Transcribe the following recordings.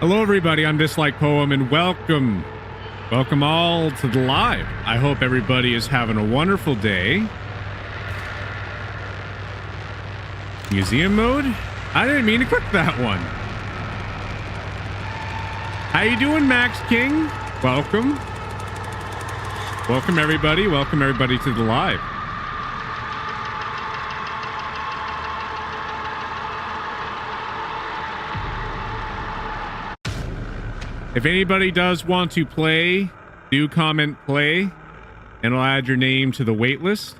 Hello, everybody. I'm Dislike Poem, and welcome all to the live. I hope everybody is having a wonderful day. Museum mode? I didn't mean to click that one. How you doing, Max King? Welcome. Welcome, everybody. Welcome, everybody, to the live. If anybody does want to play, do comment play, and I'll add your name to the wait list.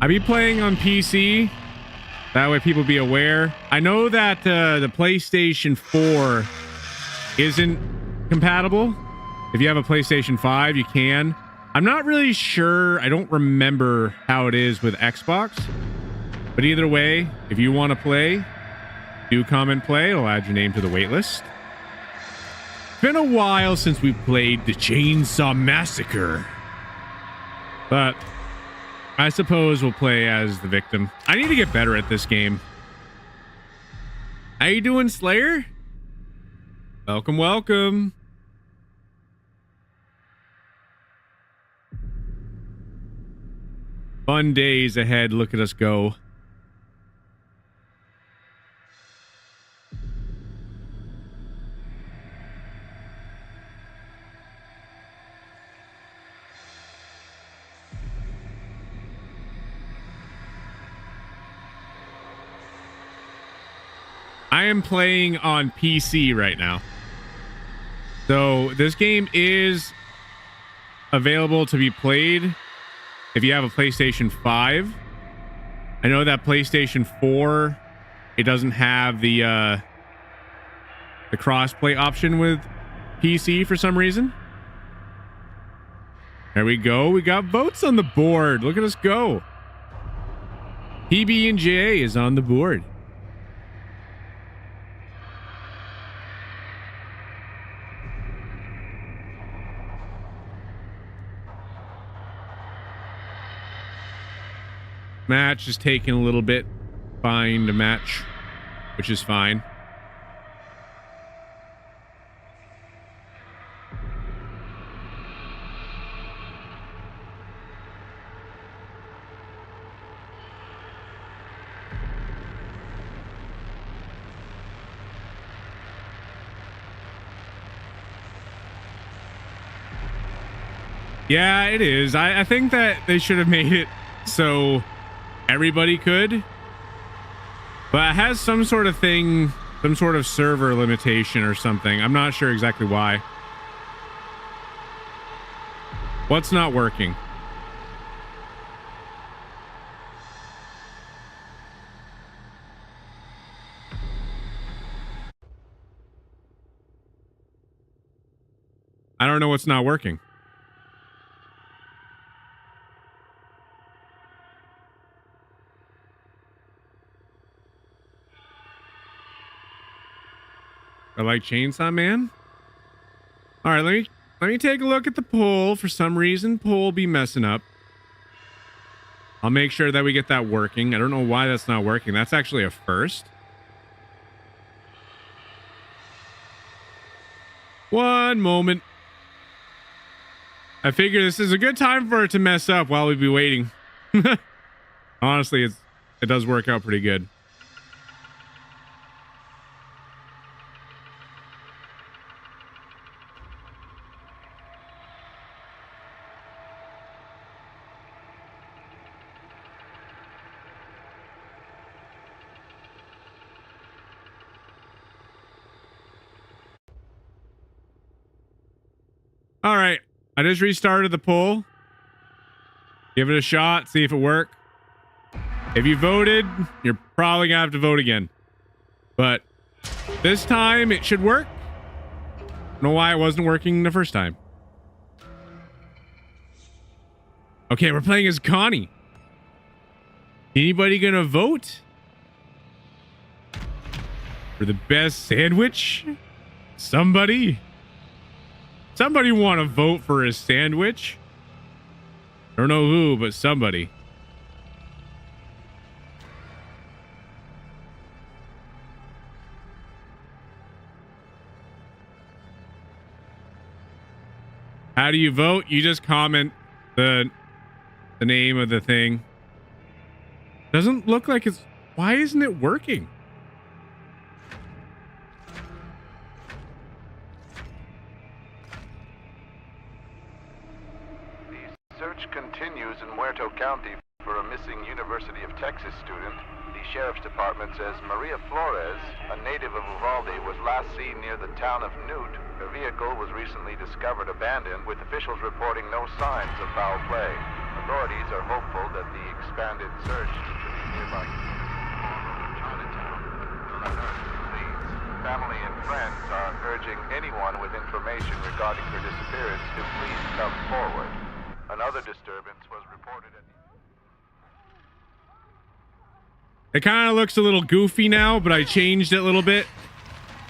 I'll be playing on PC. That way people be aware. I know that the PlayStation 4 isn't compatible. If you have a PlayStation 5, you can. I'm not really sure. I don't remember how it is with Xbox. But either way, if you want to play, do comment play. I'll add your name to the wait list. Been a while since we played the Chainsaw Massacre, but I suppose we'll play as the victim. I need to get better at this game. How you doing, Slayer? Welcome, welcome. Fun days ahead. Look at us go. I am playing on PC right now. So this game is available to be played if you have a PlayStation 5. I know that PlayStation 4, it doesn't have the crossplay option with PC for some reason. There we go. We got votes on the board. Look at us go. PB&J is on the board. Match is taking a little bit. Find a match, which is fine. Yeah, it is. I think that they should have made it so everybody could, but it has some sort of thing, some sort of server limitation or something. I'm not sure exactly why. What's not working? I don't know what's not working. I like Chainsaw Man. All right, let me take a look at the poll. For some reason, poll be messing up. I'll make sure that we get that working. I don't know why that's not working. That's actually a first. One moment. I figure this is a good time for it to mess up while we be waiting. Honestly, it does work out pretty good. All right, I just restarted the poll. Give it a shot, see if it worked. If you voted, you're probably gonna have to vote again. But this time it should work. I don't know why it wasn't working the first time. Okay, we're playing as Connie. Anybody gonna vote for the best sandwich? Somebody want to vote for a sandwich? I don't know who, but somebody. How do you vote? You just comment the name of the thing. Doesn't look like it's... Why isn't it working? The search continues in Muerto County for a missing University of Texas student. The Sheriff's Department says Maria Flores, a native of Uvalde, was last seen near the town of Newt. Her vehicle was recently discovered abandoned, with officials reporting no signs of foul play. Authorities are hopeful that the expanded search into the nearby Chinatown will unearth leads. Family and friends are urging anyone with information regarding her disappearance to please come forward. Another disturbance was reported at the... It kind of looks a little goofy now, but I changed it a little bit.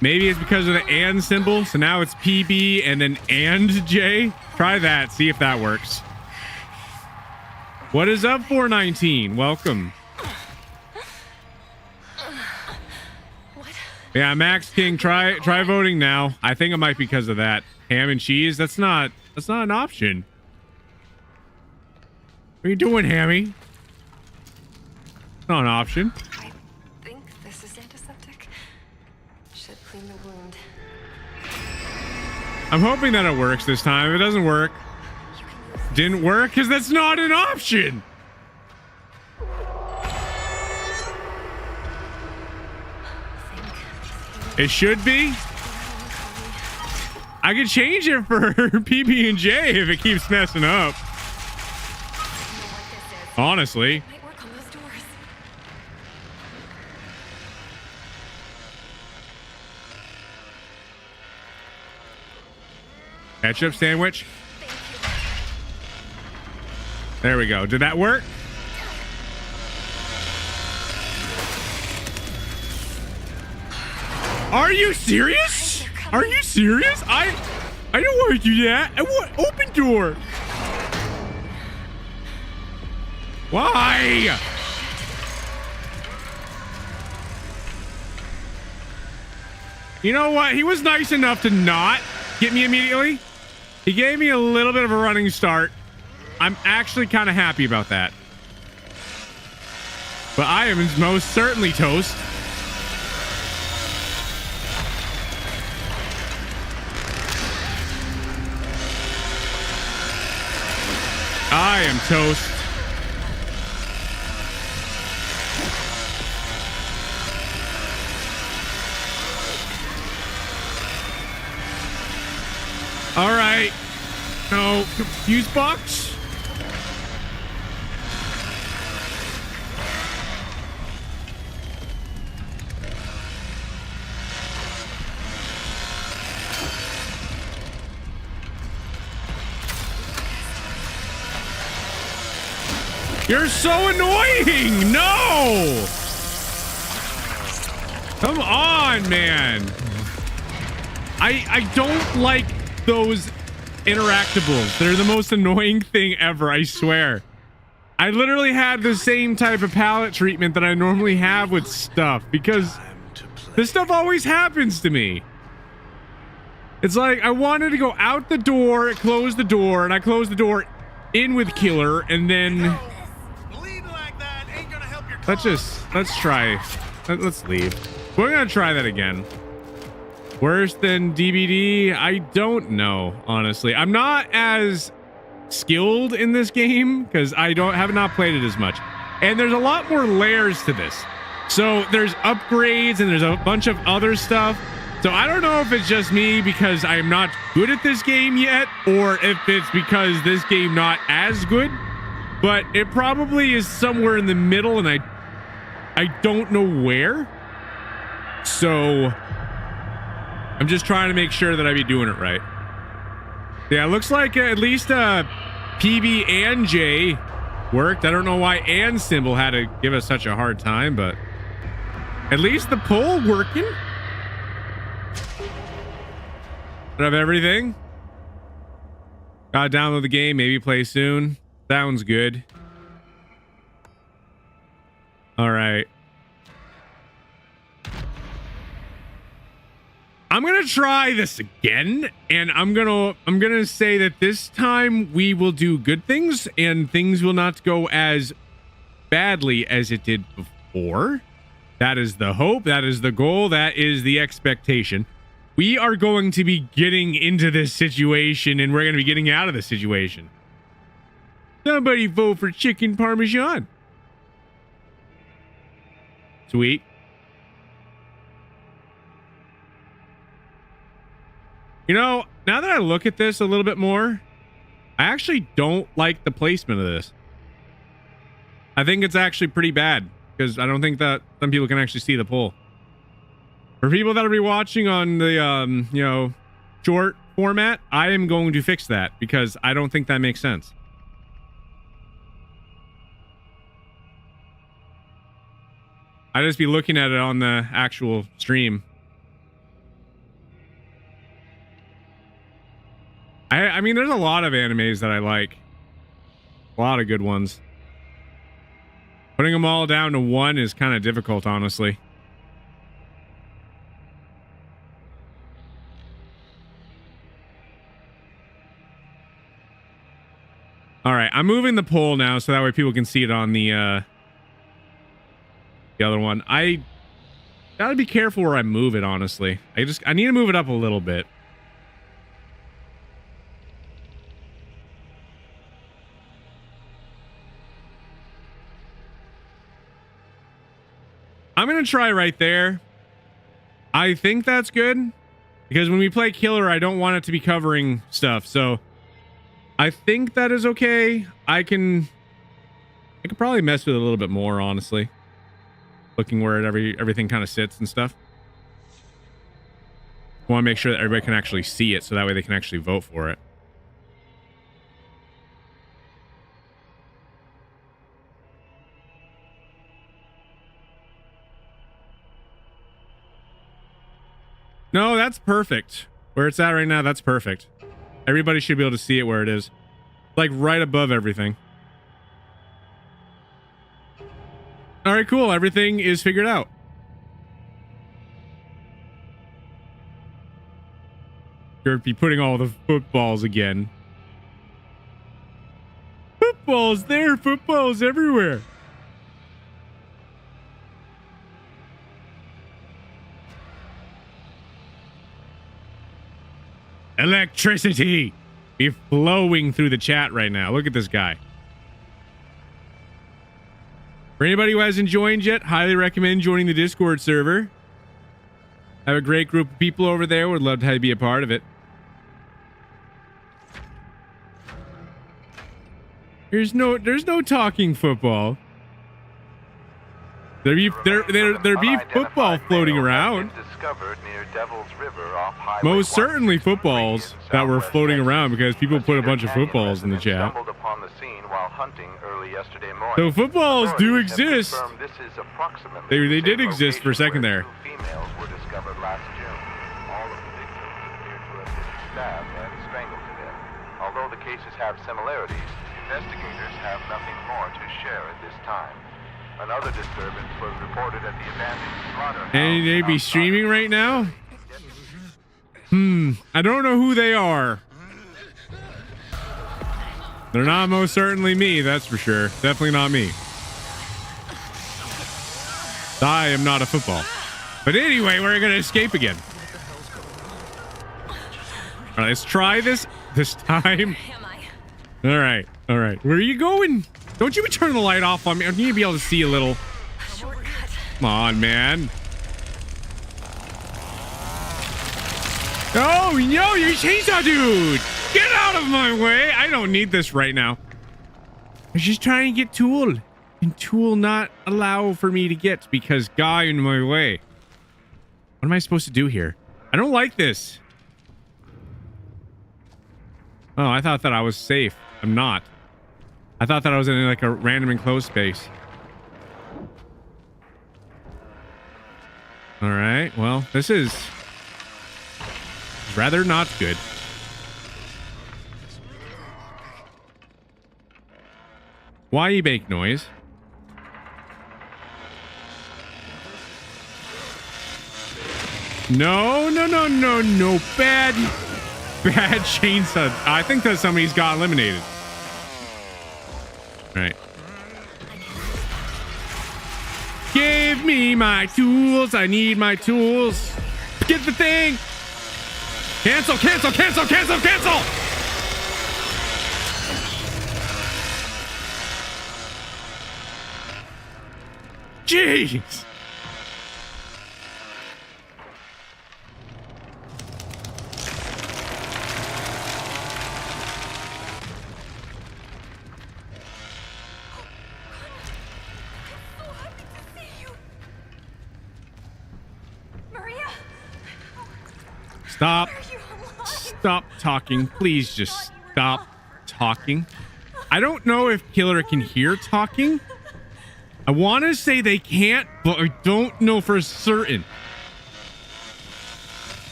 Maybe it's because of the and symbol. So now it's PB and then and J. Try that. See if that works. What is up, 419? Welcome. What? Yeah, Max King, try voting now. I think it might be because of that. Ham and cheese. That's not an option. What are you doing, Hammy? Not an option. I think this is antiseptic. Should clean the wound. I'm hoping that it works this time. If it doesn't work, didn't work because that's not an option. It should be. I could change it for PB and J if it keeps messing up. Honestly. Might work on those doors. Ketchup sandwich. There we go. Did that work? Are you serious? Are you serious? I don't want to do that. I want open door. Why? You know what? He was nice enough to not get me immediately. He gave me a little bit of a running start. I'm actually kind of happy about that. But I am most certainly toast. I am toast. All right. No, fuse box. You're so annoying. No. Come on, man. I don't like those interactables. They're the most annoying thing ever, I swear. I literally had the same type of palette treatment that I normally have with stuff because this stuff always happens to me. It's like I wanted to go out the door, close the door, and I closed the door in with killer, and then let's try. Let's leave. We're gonna try that again. Worse than DBD? I don't know, honestly. I'm not as skilled in this game because I have not played it as much. And there's a lot more layers to this. So there's upgrades and there's a bunch of other stuff. So I don't know if it's just me because I'm not good at this game yet, or if it's because this game not as good. But it probably is somewhere in the middle, and I don't know where. So I'm just trying to make sure that I be doing it right. Yeah, it looks like at least PB and J worked. I don't know why and symbol had to give us such a hard time, but at least the poll working. I have everything. Gotta download the game, maybe play soon. Sounds good. All right. I'm gonna try this again, and I'm gonna say that this time we will do good things, and things will not go as badly as it did before. That is the hope. That is the goal. That is the expectation. We are going to be getting into this situation, and we're going to be getting out of the situation. Somebody vote for chicken parmesan. Sweet. You know, now that I look at this a little bit more, I actually don't like the placement of this. I think it's actually pretty bad because I don't think that some people can actually see the pole. For people that'll be watching on the, you know, short format, I am going to fix that because I don't think that makes sense. I just be looking at it on the actual stream. I mean, there's a lot of animes that I like. A lot of good ones. Putting them all down to one is kind of difficult, honestly. All right, I'm moving the poll now so that way people can see it on the other one. I gotta be careful where I move it, honestly. I need to move it up a little bit. I'm going to try right there. I think that's good because when we play killer, I don't want it to be covering stuff. So I think that is okay. I could probably mess with it a little bit more, honestly. Looking where everything kind of sits and stuff. I want to make sure that everybody can actually see it so that way they can actually vote for it. No, that's perfect. Where it's at right now, that's perfect. Everybody should be able to see it where it is. Like right above everything. All right, cool. Everything is figured out. You're be putting all the footballs again. Footballs there, footballs everywhere. Electricity be flowing through the chat right now. Look at this guy. For anybody who hasn't joined yet, highly recommend joining the Discord server. Have a great group of people over there. Would love to have you be a part of it. There's no talking football. There be football floating around. Most certainly footballs that were floating around because people put a bunch of footballs in the chat. So footballs do exist. They did exist for a second there. Females were discovered last June. All of the victims appear to have been stabbed and strangled to death. Although the cases have similarities, investigators have nothing more to share at this time. Another disturbance was reported at the abandoned slaughterhouse. And they be streaming right now? I don't know who they are. They're not most certainly me, that's for sure. Definitely not me. I am not a football. But anyway, we're gonna escape again. All right, let's try this time. All right. Where are you going? Don't you be turning the light off on me. I need to be able to see a little. Shortcut. Come on, man. Oh, no, you're chainsaw dude. Get out of my way. I don't need this right now. I'm just trying to get Tool. And Tool not allow for me to get because guy in my way. What am I supposed to do here? I don't like this. Oh, I thought that I was safe. I'm not. I thought that I was in like a random enclosed space. All right. Well, this is rather not good. Why you make noise? No, no, no, no, no. Bad chainsaw. I think that somebody's got eliminated. All right. Give me my tools. I need my tools. Get the thing. Cancel, cancel, cancel, cancel, cancel. Jeez. Stop. Stop talking. Please just stop talking. I don't know if Killer can hear talking. I want to say they can't, but I don't know for certain.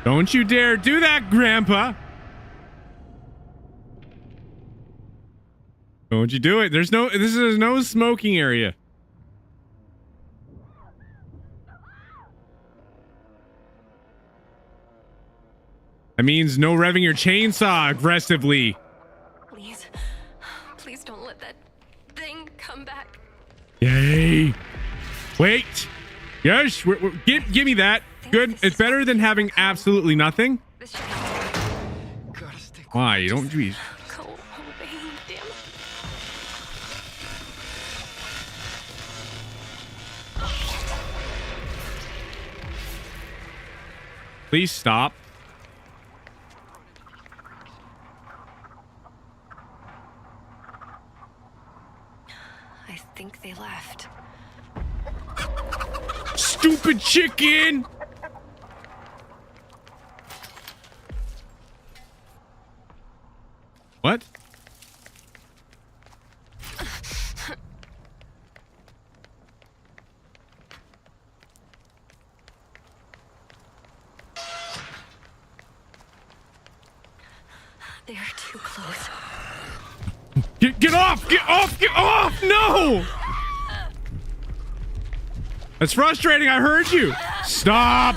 Don't you dare do that, Grandpa. Don't you do it. This is no smoking area. That means no revving your chainsaw aggressively. Please don't let that thing come back. Yay. Wait. Yes, give me that. Good. It's better than having absolutely nothing. Why? You don't do. Please stop. I think they left. Stupid chicken! What? They're too close. Get off! Get off! Get off! No! That's frustrating. I heard you. Stop!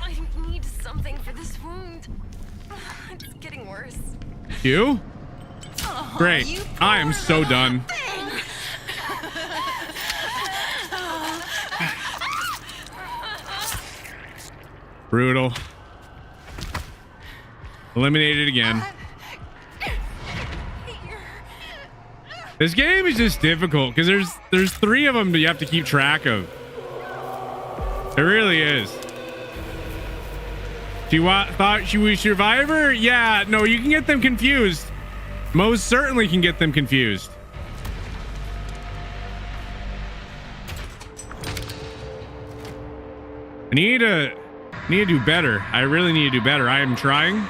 I need something for this wound. It's getting worse. You? Great. I am so done. Brutal. Eliminated again. This game is just difficult because there's 3 of them that you have to keep track of. It really is. She thought she was Survivor? Yeah, no, you can get them confused. Most certainly can get them confused. I need to do better. I really need to do better. I am trying.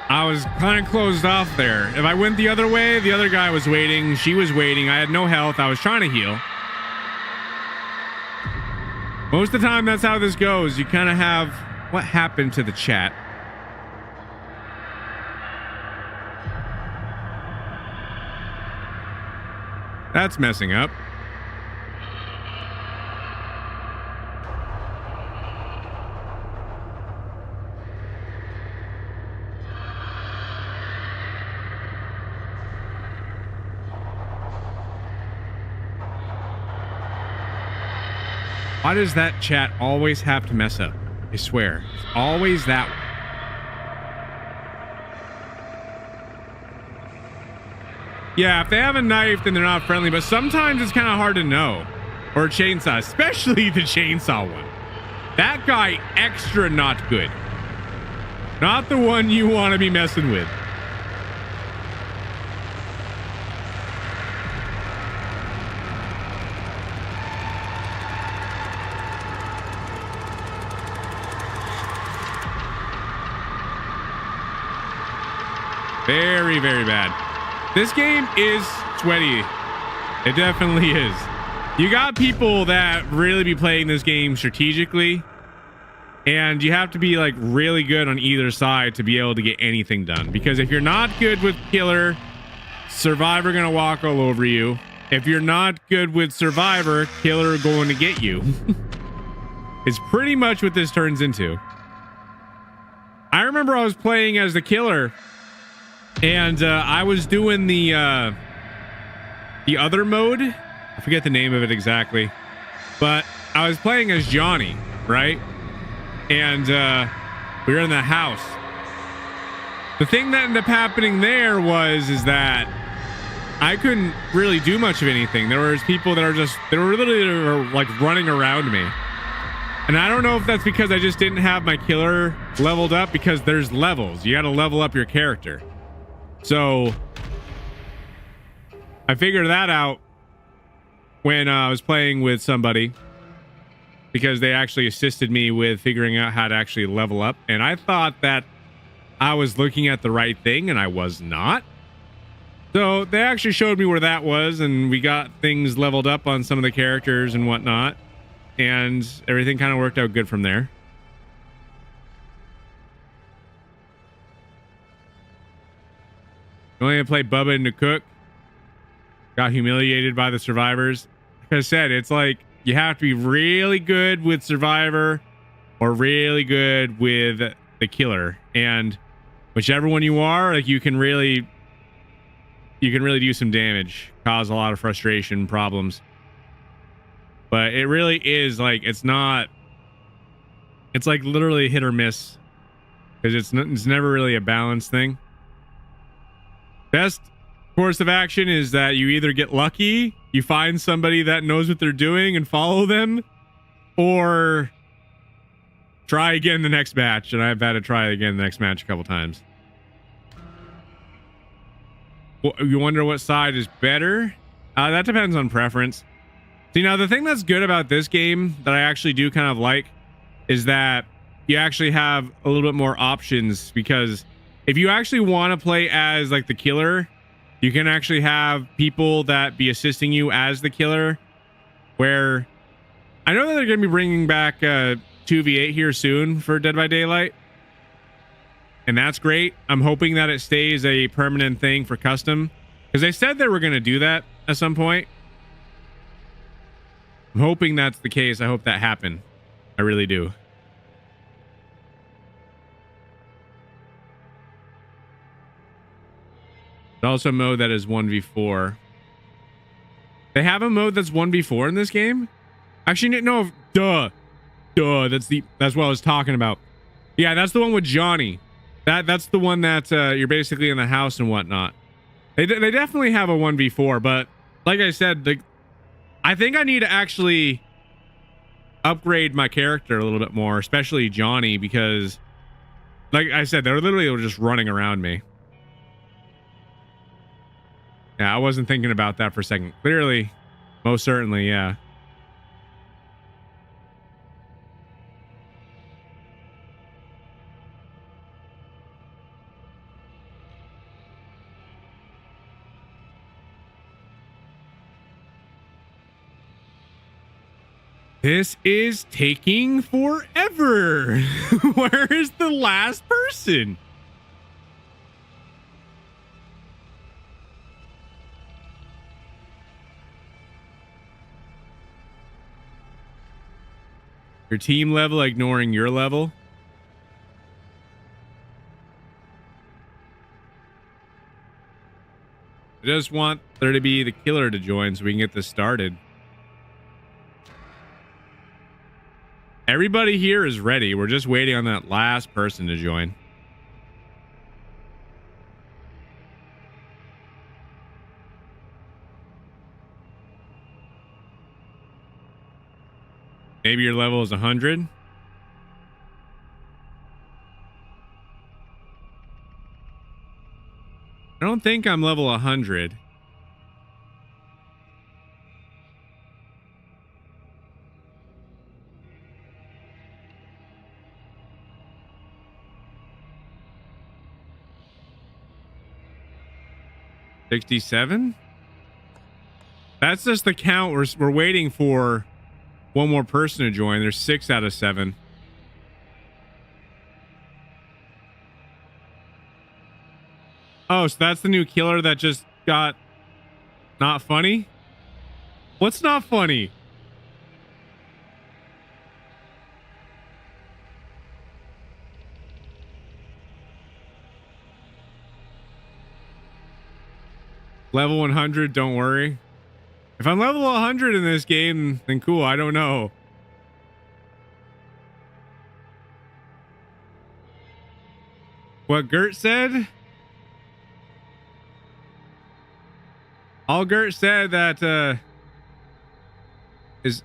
I was kind of closed off there. If I went the other way, the other guy was waiting. She was waiting. I had no health. I was trying to heal. Most of the time, that's how this goes. You kind of have what happened to the chat. That's messing up. Why does that chat always have to mess up? I swear. It's always that way. Yeah, if they have a knife, then they're not friendly, but sometimes it's kind of hard to know. Or a chainsaw, especially the chainsaw one. That guy, extra not good. Not the one you want to be messing with. Very, very bad. This game is sweaty. It definitely is. You got people that really be playing this game strategically. And you have to be like really good on either side to be able to get anything done. Because if you're not good with killer, survivor gonna walk all over you. If you're not good with survivor, killer going to get you. It's pretty much what this turns into. I remember I was playing as the killer, and I was doing the other mode. I forget the name of it exactly, but I was playing as Johnny, right? And we were in the house. The thing that ended up happening there is that I couldn't really do much of anything. There was people that they were literally like running around me. And I don't know if that's because I just didn't have my killer leveled up, because there's levels. You got to level up your character. So I figured that out when I was playing with somebody, because they actually assisted me with figuring out how to actually level up. And I thought that I was looking at the right thing, and I was not. So they actually showed me where that was, and we got things leveled up on some of the characters and whatnot. And everything kind of worked out good from there. Only to play Bubba and the Cook. Got humiliated by the survivors. Like I said, it's like you have to be really good with survivor or really good with the killer. And whichever one you are, like you can really do some damage, cause a lot of frustration, problems. But it really is like, it's like literally hit or miss, because it's never really a balanced thing. Best course of action is that you either get lucky, you find somebody that knows what they're doing and follow them, or try again the next match. And I've had to try again the next match a couple times. Well, you wonder what side is better? That depends on preference. See, now the thing that's good about this game that I actually do kind of like is that you actually have a little bit more options, because if you actually want to play as like the killer, you can actually have people that be assisting you as the killer, where I know that they're going to be bringing back 2v8 here soon for Dead by Daylight. And that's great. I'm hoping that it stays a permanent thing for custom, because they said they were going to do that at some point. I'm hoping that's the case. I hope that happened. I really do. There's also a mode that is 1v4. They have a mode that's 1v4 in this game? Actually, no. Duh. That's what I was talking about. Yeah, that's the one with Johnny. That's the one that you're basically in the house and whatnot. They definitely have a 1v4, but like I said, I think I need to actually upgrade my character a little bit more, especially Johnny, because like I said, they're literally just running around me. Yeah, I wasn't thinking about that for a second. Clearly, most certainly, yeah. This is taking forever. Where is the last person? Your team level ignoring your level. I just want there to be the killer to join so we can get this started. Everybody here is ready. We're just waiting on that last person to join. Maybe your level is 100. I don't think I'm level 100. $67. That's just the count. We're waiting for one more person to join. There's 6 out of 7. Oh, so that's the new killer that just got not funny? What's not funny? Level 100, don't worry. If I'm level 100 in this game, then cool, I don't know. What Gert said? All Gert said that is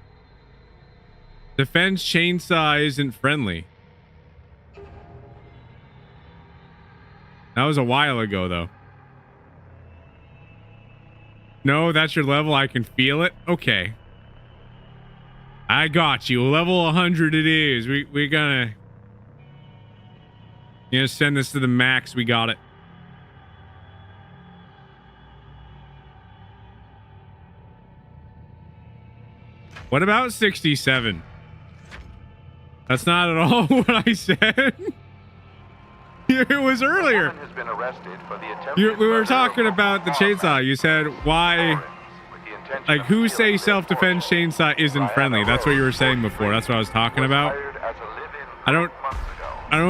defense chainsaw isn't friendly. That was a while ago though. No, that's your level. I can feel it. Okay. I got you. Level 100 it is. We're gonna send this to the max. We got it. What about 67? That's not at all what I said. It was earlier. Has been arrested for the We were talking about the chainsaw. You said why, like, who say self-defense chainsaw isn't friendly? That's what you were saying before. That's what I was talking about. I don't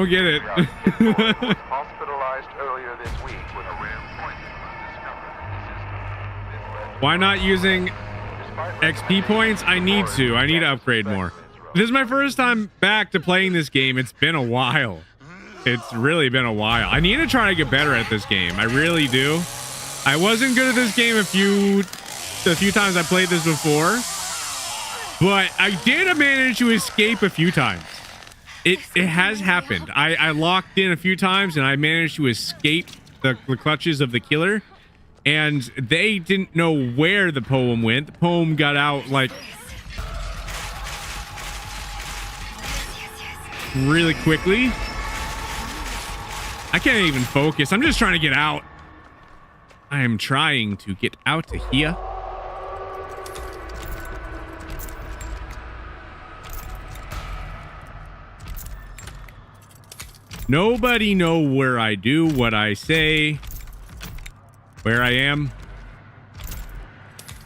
get it. Hospitalized earlier this week when a rare poison was discovered in the system. Why not using XP points? I need to upgrade more. This is my first time back to playing this game. It's been a while. It's really been a while. I need to try to get better at this game. I really do. I wasn't good at this game a few times I played this before, but I did manage to escape a few times. It has happened. I locked in a few times and I managed to escape the clutches of the killer, and they didn't know where the poem went. The poem got out like really quickly. I can't even focus. I'm just trying to get out. I am trying to get out of here. Nobody know where I do what I say. Where I am.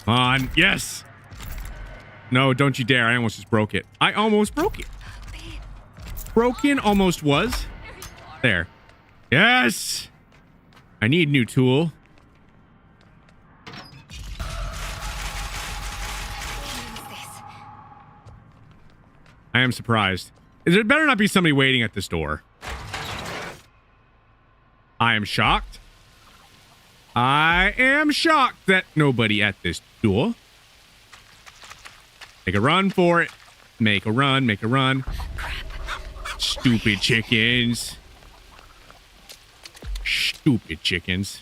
Come on. Yes. No, don't you dare. I almost just broke it. I almost broke it. Broken almost was. There. Yes. I need new tool. I am surprised. There better not be somebody waiting at this door. I am shocked. I am shocked that nobody at this door. Make a run for it. Make a run. Make a run. Stupid chickens. Stupid chickens.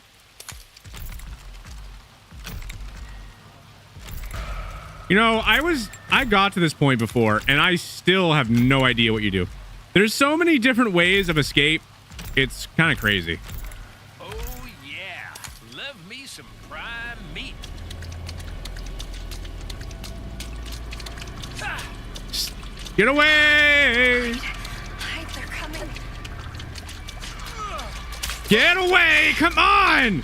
You know, I got to this point before and I still have no idea what you do. There's so many different ways of escape. It's kind of crazy. Oh yeah, love me some prime meat. Get away! Hide, they're coming. Get away! Come on!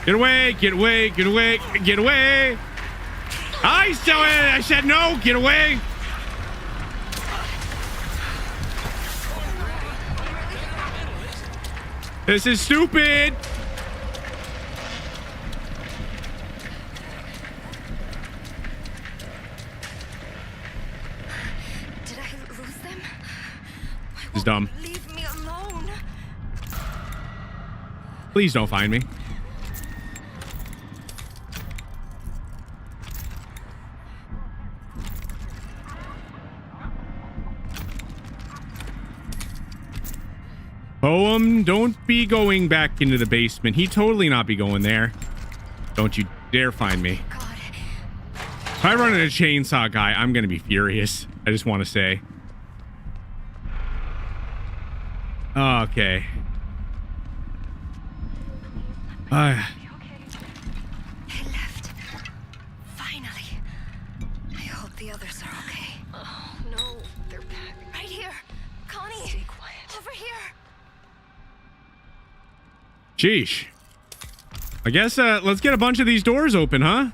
Get away! Get away! Get away! Get away! I still I said no! Get away! This is stupid! Did I lose them? It's dumb. Leave me alone. Please don't find me. Poem, don't be going back into the basement. He'd totally not be going there. Don't you dare find me. God. If I run into a chainsaw guy, I'm gonna be furious. I just want to say. Okay. Sheesh. I guess let's get a bunch of these doors open, huh?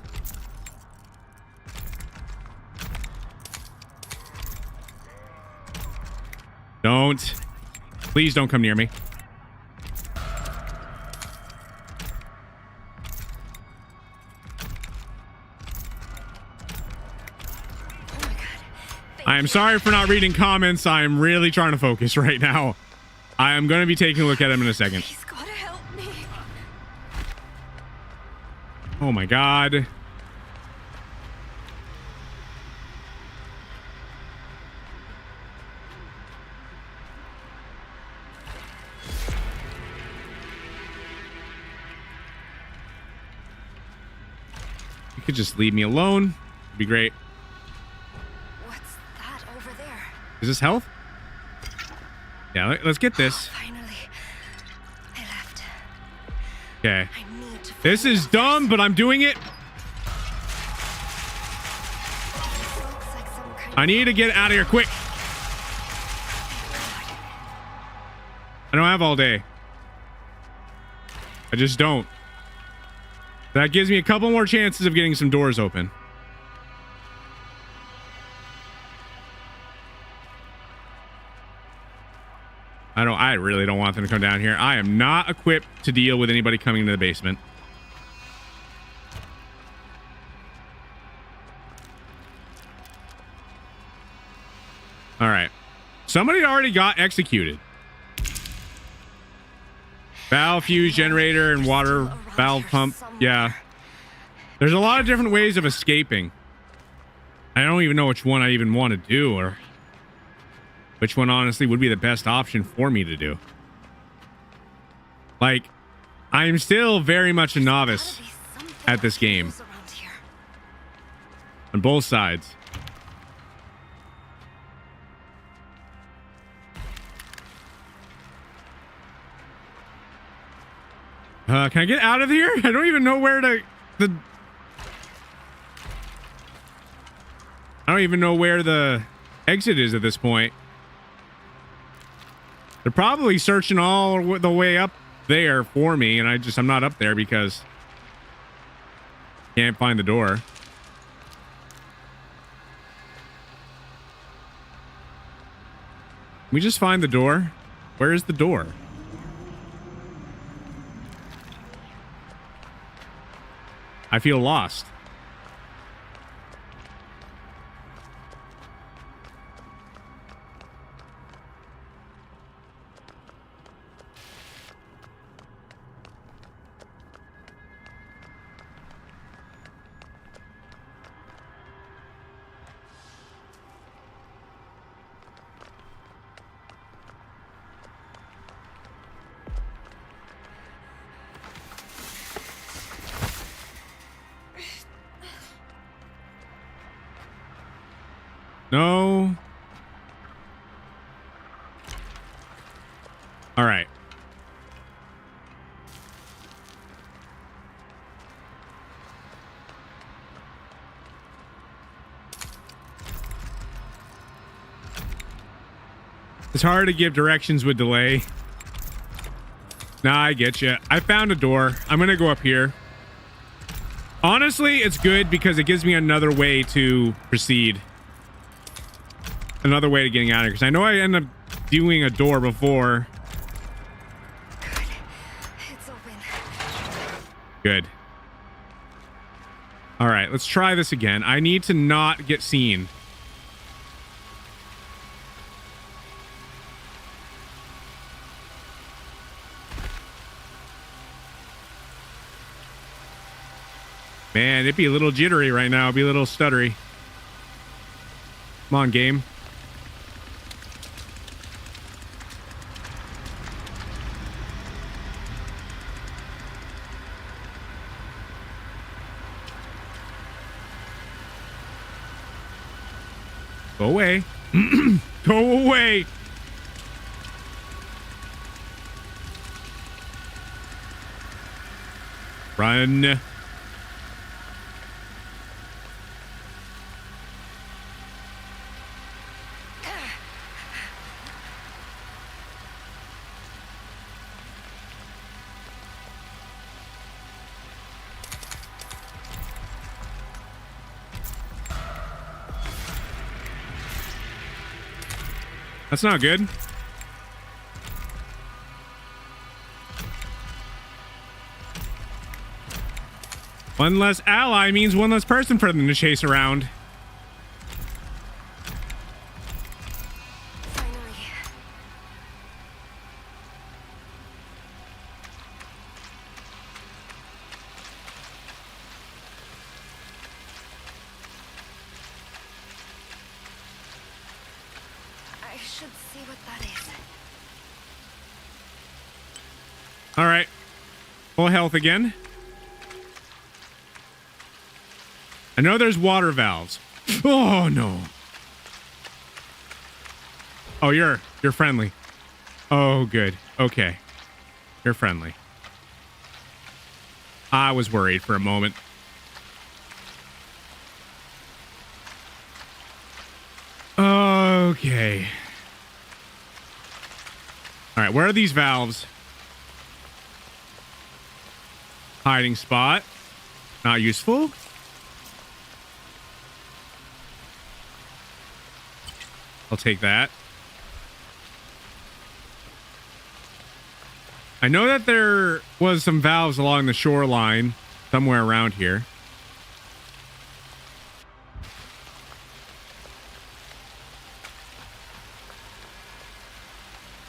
Don't. Please don't come near me. I am sorry for not reading comments. I am really trying to focus right now. I am going to be taking a look at him in a second. He's gotta help me. Oh my God. You could just leave me alone. It'd be great. What's that over there? Is this health? Yeah, let's get this. Finally. I left. Okay. I need to This is dumb, but I'm doing it. looks like some kind I need to get out of here quick. I don't have all day. I just don't. That gives me a couple more chances of getting some doors open. I really don't want them to come down here. I am not equipped to deal with anybody coming into the basement. All right. Somebody already got executed. Valve fuse generator and water valve pump. Yeah. There's a lot of different ways of escaping. I don't even know which one I even want to do, or which one honestly would be the best option for me to do. Like, I'm still very much a novice at this game around here. on both sides. Can I get out of here? I don't even know where to... I don't even know where the exit is at this point. They're probably searching all the way up there for me, and I'm not up there because can't find the door. Can we just find the door? Where is the door? I feel lost. No. All right. It's hard to give directions with delay. Nah, I get you. I found a door. I'm going to go up here. Honestly, it's good because it gives me another way to proceed. Another way to getting out of here, because I know I end up doing a door before. Good. It's open. Good. All right, let's try this again. I need to not get seen. Man, it'd be a little jittery right now. It'd be a little stuttery. Come on, game. Go away. Go away. Run. That's not good. One less ally means one less person for them to chase around. Finally. I should see what that is. All right. Full health again. I know there's water valves. Oh no. Oh, you're friendly. Oh, good. Okay. You're friendly. I was worried for a moment. Okay. All right, where are these valves? Hiding spot. Not useful. I'll take that. I know that there was some valves along the shoreline somewhere around here.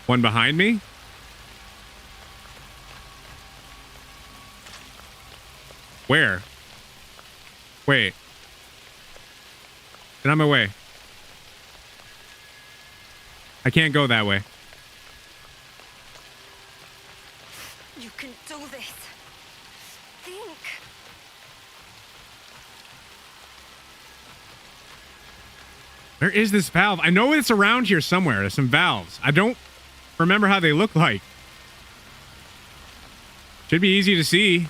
One behind me. Where? Wait. Get on my way. I can't go that way. You can do this. Think. Where is this valve? I know it's around here somewhere. There's some valves. I don't remember how they look like. Should be easy to see.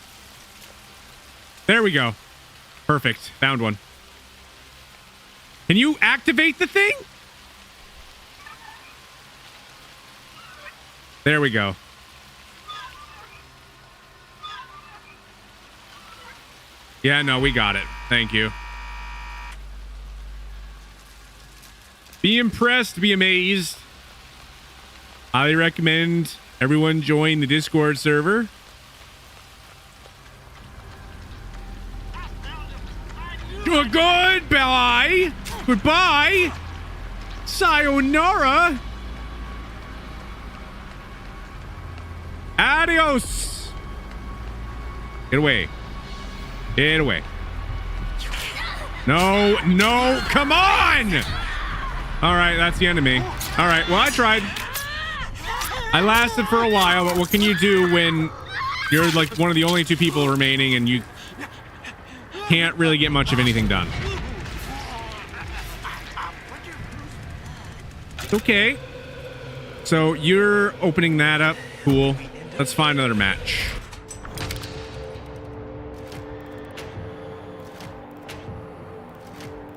There we go. Perfect. Found one. Can you activate the thing? There we go. Yeah, no, we got it. Thank you. Be impressed, be amazed. Highly recommend everyone join the Discord server. Goodbye. Goodbye. Sayonara. Adios. Get away. Get away. No, no, come on. All right, that's the end of me. All right, well, I tried. I lasted for a while, but what can you do when you're like one of the only two people remaining and you can't really get much of anything done? Okay. So you're opening that up. Cool. Let's find another match.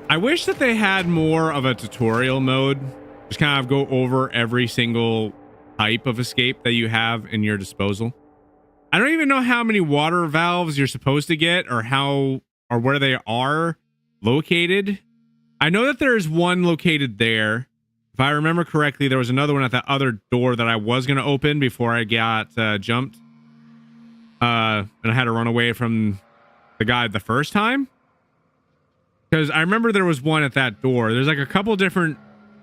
I wish that they had more of a tutorial mode. Just kind of go over every single type of escape that you have in your disposal. I don't even know how many water valves you're supposed to get or how or where they are located. I know that there's one located there. If I remember correctly, there was another one at that other door that I was going to open before I got jumped. And I had to run away from the guy the first time. Because I remember there was one at that door. There's like a couple different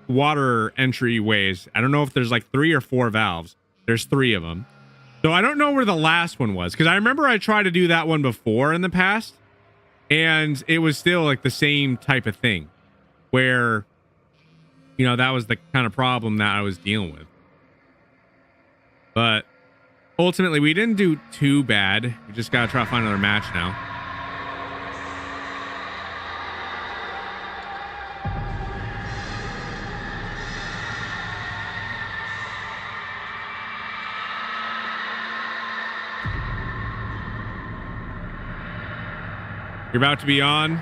water entry ways. I don't know if there's like 3 or 4 valves. There's 3 of them. So I don't know where the last one was. Because I remember I tried to do that one before in the past. And it was still like the same type of thing. Where, you know, that was the kind of problem that I was dealing with. But ultimately, we didn't do too bad. We just got to try to find another match now. You're about to be on.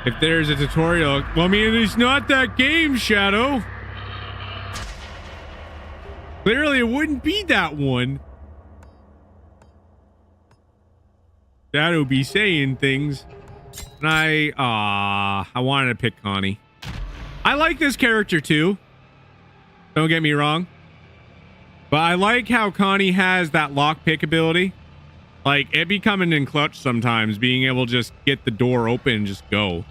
If there's a tutorial, well, I mean, it's not that game, Shadow. Clearly, it wouldn't be that one. Shadow be saying things. And I wanted to pick Connie. I like this character too. Don't get me wrong. But I like how Connie has that lockpick ability. Like, it be coming in clutch sometimes, being able to just get the door open and just go.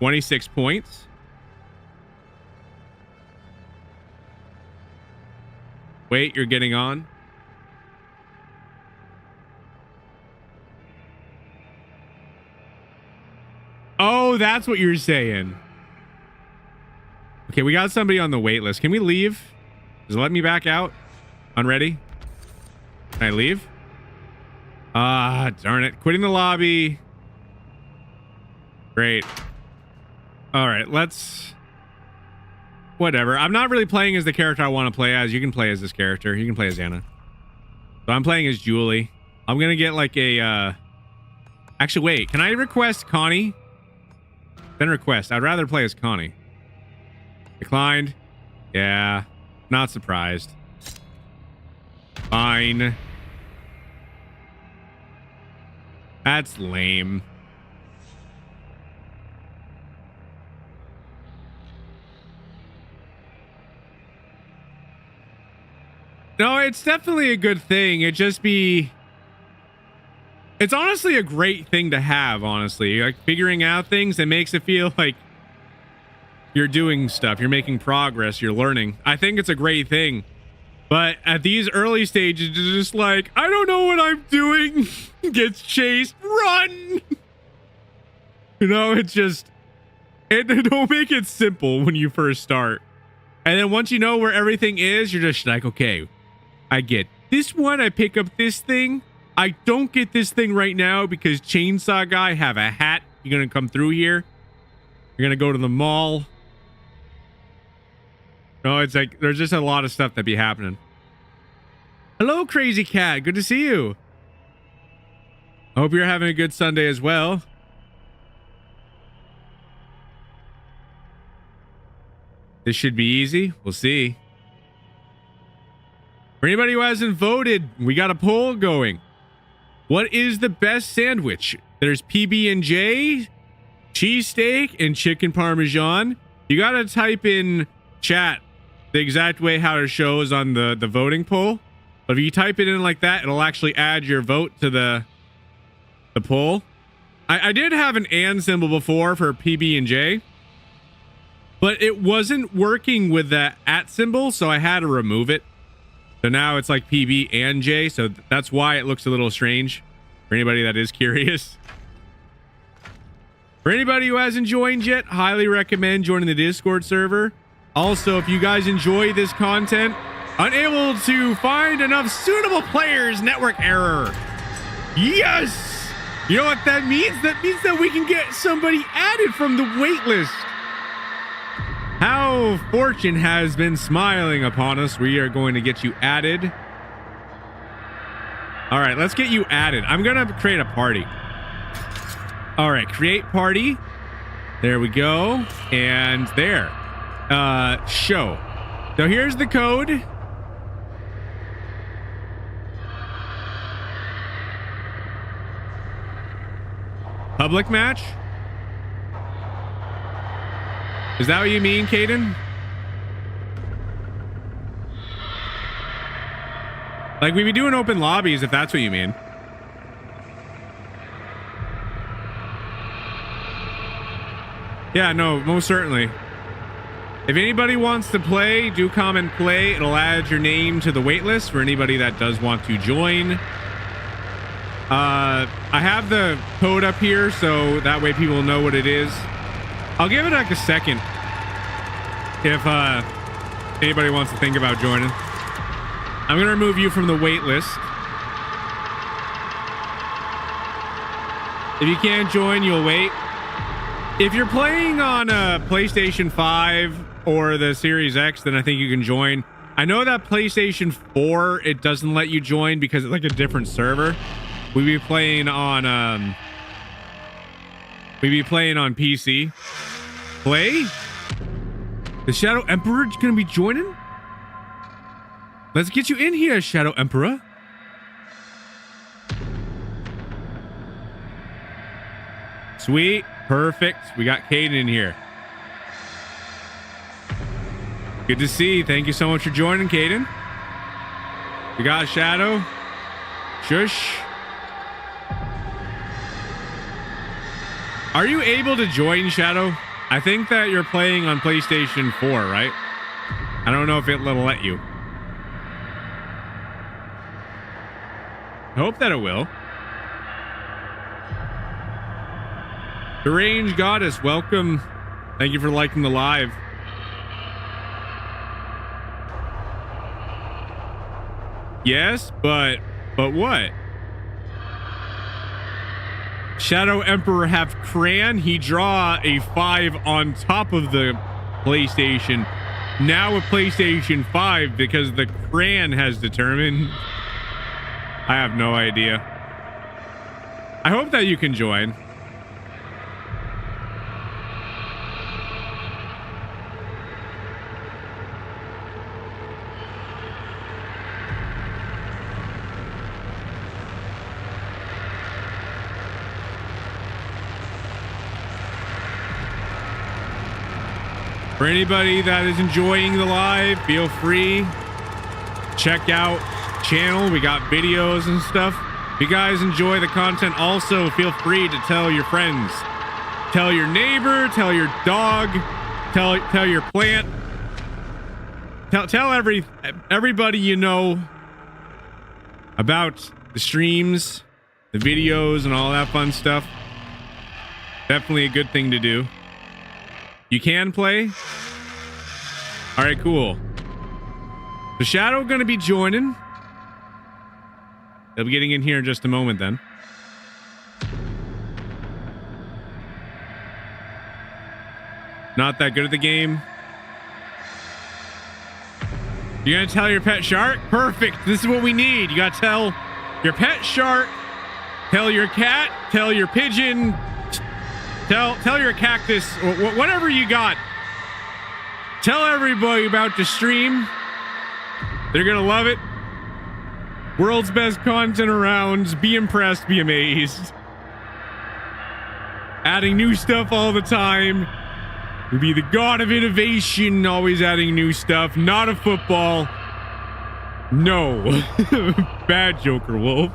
26 points. Wait, you're getting on? Oh, that's what you're saying. Okay, we got somebody on the wait list. Can we leave? Does it let me back out? Unready? Can I leave? Ah, darn it. Quitting the lobby. Great. All right, let's... Whatever. I'm not really playing as the character I want to play as. You can play as this character. You can play as Anna. So I'm playing as Julie. I'm going to get like a... Actually, wait. Can I request Connie? Then request. I'd rather play as Connie. Declined. Yeah. Not surprised. Fine. That's lame. No, it's definitely a good thing. It's honestly a great thing to have, honestly. Like, figuring out things, it makes it feel like you're doing stuff, you're making progress, you're learning. I think it's a great thing. But at these early stages, it's just like, I don't know what I'm doing. Gets chased, run. You know, it's just, it don't make it simple when you first start. And then once you know where everything is, you're just like, okay, I get this one, I pick up this thing. I don't get this thing right now because Chainsaw Guy have a hat. You're gonna come through here. You're gonna go to the mall. No, it's like there's just a lot of stuff that be happening. Hello, Crazy Cat. Good to see you. I hope you're having a good Sunday as well. This should be easy. We'll see. For anybody who hasn't voted, we got a poll going. What is the best sandwich? There's PB&J, cheesesteak, and chicken parmesan. You got to type in chat the exact way how it shows on the voting poll. But if you type it in like that, it'll actually add your vote to the poll. I did have an and symbol before for PB&J, but it wasn't working with the at symbol, so I had to remove it. So now it's like PB and J, so that's why it looks a little strange for anybody that is curious. For anybody who hasn't joined yet, highly recommend joining the Discord server. Also, if you guys enjoy this content, unable to find enough suitable players, network error. Yes! You know what that means? That means that we can get somebody added from the waitlist. How fortune has been smiling upon us. We are going to get you added. All right, let's get you added. I'm going to create a party. All right, create party. There we go. And there. Show. So here's the code. Public match? Is that what you mean, Caden? Like, we be doing open lobbies if that's what you mean. Yeah, no, most certainly. If anybody wants to play, do comment play. It'll add your name to the waitlist for anybody that does want to join. I have the code up here, so that way people know what it is. I'll give it like a second if anybody wants to think about joining. I'm gonna remove you from the wait list. If you can't join, you'll wait. If you're playing on a PlayStation 5 or the Series X, then I think you can join. I know that PlayStation 4, it doesn't let you join because it's like a different server. We be playing on PC. Play? The Shadow Emperor is gonna be joining? Let's get you in here, Shadow Emperor. Sweet. Perfect. We got Caden in here. Good to see. Thank you so much for joining, Caden. We got Shadow. Shush. Are you able to join, Shadow? I think that you're playing on PlayStation 4, right? I don't know if it'll let you. I hope that it will. The Range Goddess, welcome. Thank you for liking the live. Yes, but what? Shadow Emperor have crayon. He draw a 5 on top of the PlayStation. Now with PlayStation 5 because the crayon has determined. I have no idea. I hope that you can join. For anybody that is enjoying the live, feel free. Check out channel. We got videos and stuff. If you guys enjoy the content, also feel free to tell your friends. Tell your neighbor, tell your dog, tell your plant. Tell everybody you know about the streams, the videos, and all that fun stuff. Definitely a good thing to do. You can play? All right, cool. The Shadow gonna be joining. They'll be getting in here in just a moment then. Not that good at the game. You're gonna tell your pet shark? Perfect. This is what we need. You gotta tell your pet shark, tell your cat, tell your pigeon, tell your cactus, whatever you got. Tell everybody about the stream. They're gonna love it. World's best content around. Be impressed, be amazed. Adding new stuff all the time. We'll be the god of innovation, always adding new stuff. Not a football. No. Bad Joker Wolf.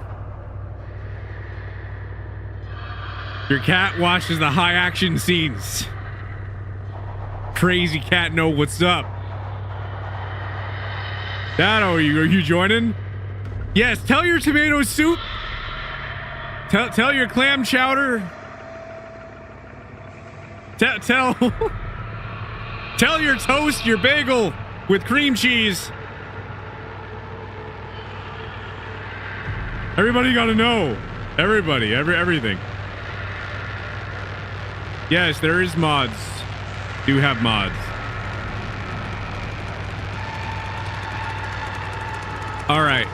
Your cat watches the high action scenes. Crazy cat know what's up. Shadow, are you joining? Yes, tell your tomato soup. Tell your clam chowder. Tell your toast, your bagel with cream cheese. Everybody gotta know. Everybody, everything. Yes, there is mods. Do have mods. All right.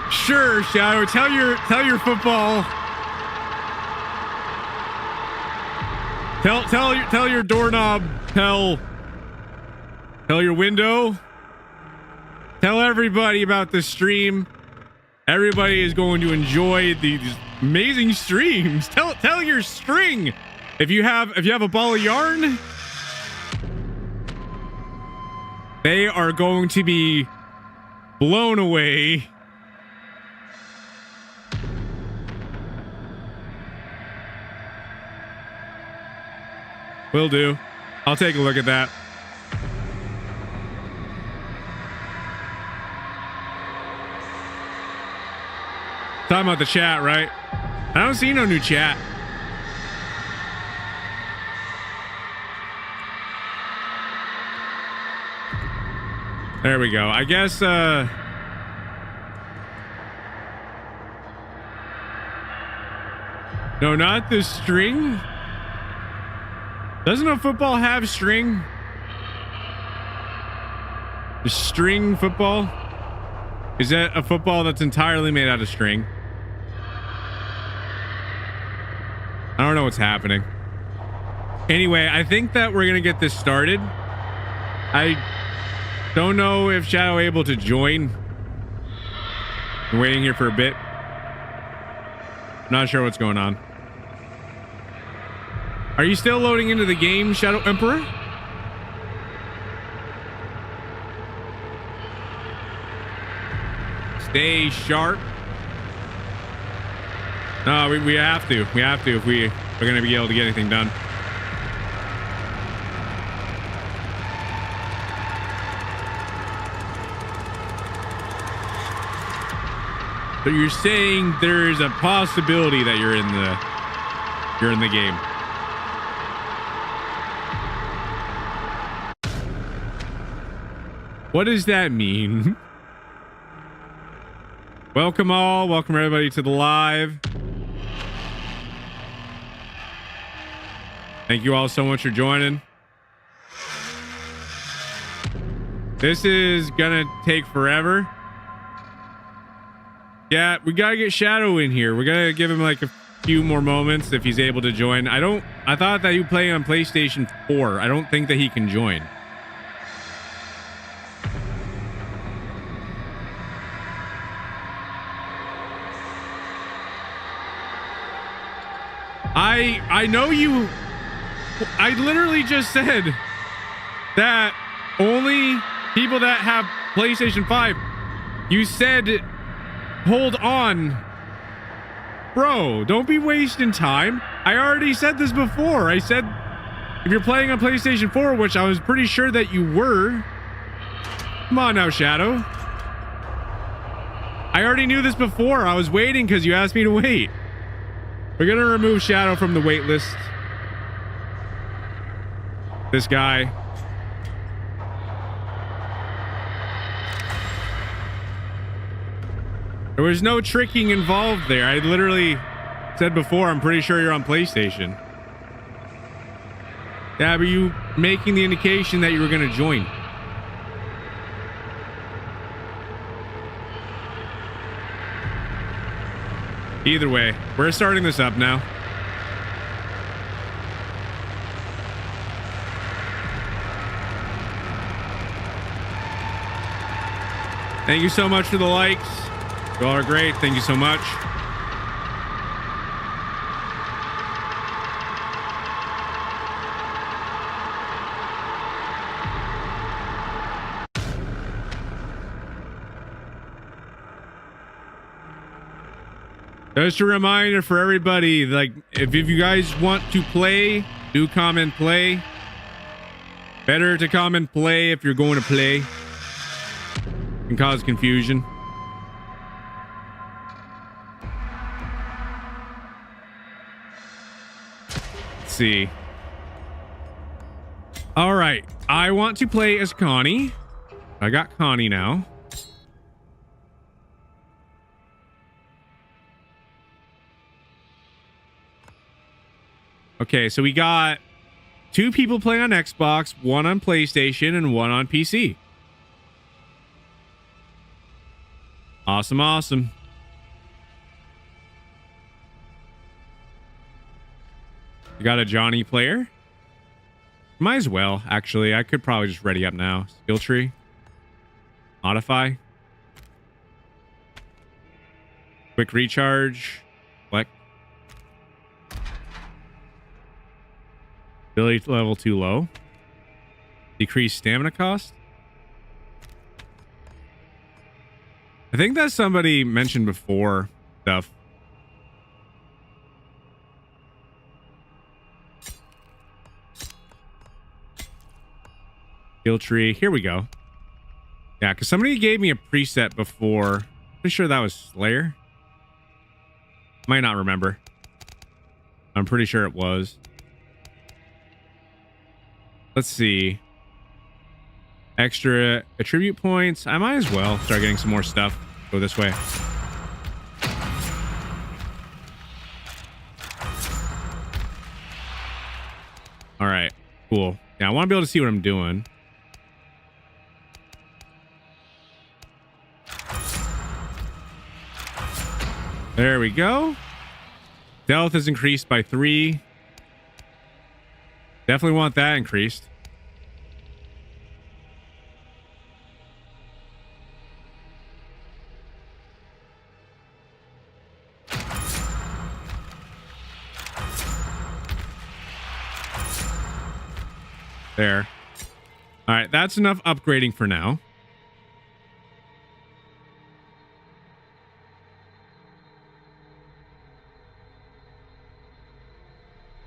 Sure, Shadow. Tell your football. Tell your doorknob. Tell your window. Tell everybody about the stream. Everybody is going to enjoy these amazing streams. Tell your string. If you have a ball of yarn, they are going to be blown away. Will do. I'll take a look at that. Talking about the chat, right? I don't see no new chat. There we go. I guess no, not the string. Doesn't a football have string? The string football? Is that a football that's entirely made out of string? I don't know what's happening. Anyway, I think that we're gonna get this started. I don't know if Shadow able to join. I'm waiting here for a bit. Not sure what's going on. Are you still loading into the game, Shadow Emperor? Stay sharp. No, we have to. We have to if we're going to be able to get anything done. So you're saying there's a possibility that you're in the game. What does that mean? Welcome all. Welcome everybody to the live. Thank you all so much for joining. This is gonna take forever. Yeah, we gotta get Shadow in here. We're gonna give him like a few more moments if he's able to join. I thought that he would play on PlayStation 4. I don't think that he can join. I know you. I literally just said that only people that have PlayStation 5. You said, hold on. Bro, don't be wasting time. I already said this before. I said if you're playing on PlayStation 4, which I was pretty sure that you were. Come on now, Shadow. I already knew this before. I was waiting because you asked me to wait. We're going to remove Shadow from the wait list. This guy. There was no tricking involved there. I literally said before, I'm pretty sure you're on PlayStation. Yeah, but you making the indication that you were going to join. Either way, we're starting this up now. Thank you so much for the likes. You all are great. Thank you so much. Just a reminder for everybody, like, if you guys want to play, do comment play. Better to comment play if you're going to play. Can cause confusion. Let's see. All right. I want to play as Connie. I got Connie now. Okay, so we got 2 people playing on Xbox, 1 on PlayStation, and 1 on PC. Awesome, awesome. We got a Johnny player. Might as well, actually. I could probably just ready up now. Skill tree. Modify. Quick recharge. Select. Ability level too low. Decrease stamina cost. I think that somebody mentioned before stuff. Skill tree. Here we go. Yeah, because somebody gave me a preset before. Pretty sure that was Slayer. Might not remember. I'm pretty sure it was. Let's see. Extra attribute points. I might as well start getting some more stuff. Go this way. All right, cool. Yeah, I want to be able to see what I'm doing. There we go. Stealth is increased by 3. Definitely want that increased. There. All right, that's enough upgrading for now.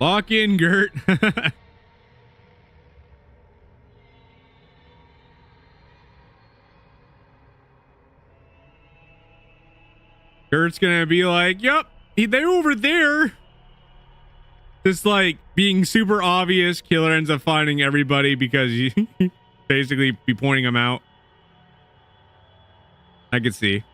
Lock in, Gert. Gert's gonna be like, yep, they're over there. Just like being super obvious. Killer ends up finding everybody because you basically be pointing them out. I could see.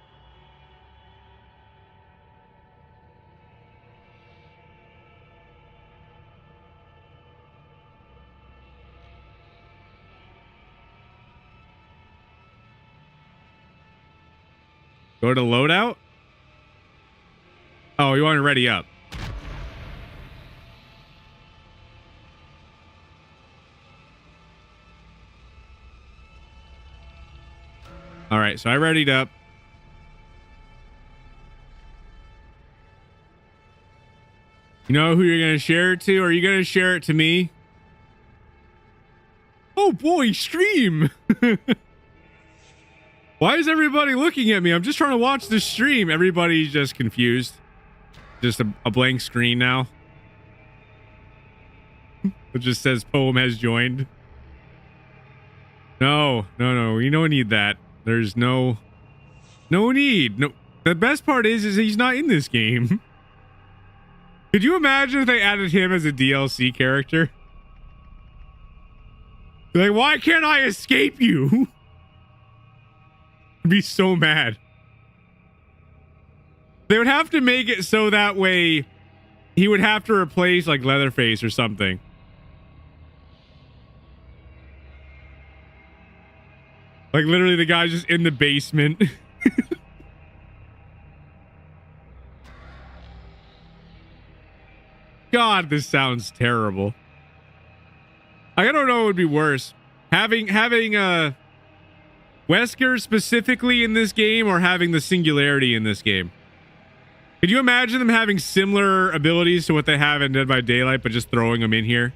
Go to loadout. Oh, you want to ready up. All right, so I readied up. You know who you're going to share it to? Or are you going to share it to me? Oh boy, stream. Why is everybody looking at me? I'm just trying to watch the stream. Everybody's just confused. Just a blank screen now. It just says poem has joined. No. You don't need that. There's no need. No. The best part is he's not in this game. Could you imagine if they added him as a DLC character? Like, why can't I escape you? I'd be so mad. They would have to make it so that way he would have to replace like Leatherface or something. Like literally the guy's just in the basement. God, this sounds terrible. I don't know what would be worse. Having Wesker specifically in this game or having the Singularity in this game. Could you imagine them having similar abilities to what they have in Dead by Daylight, but just throwing them in here?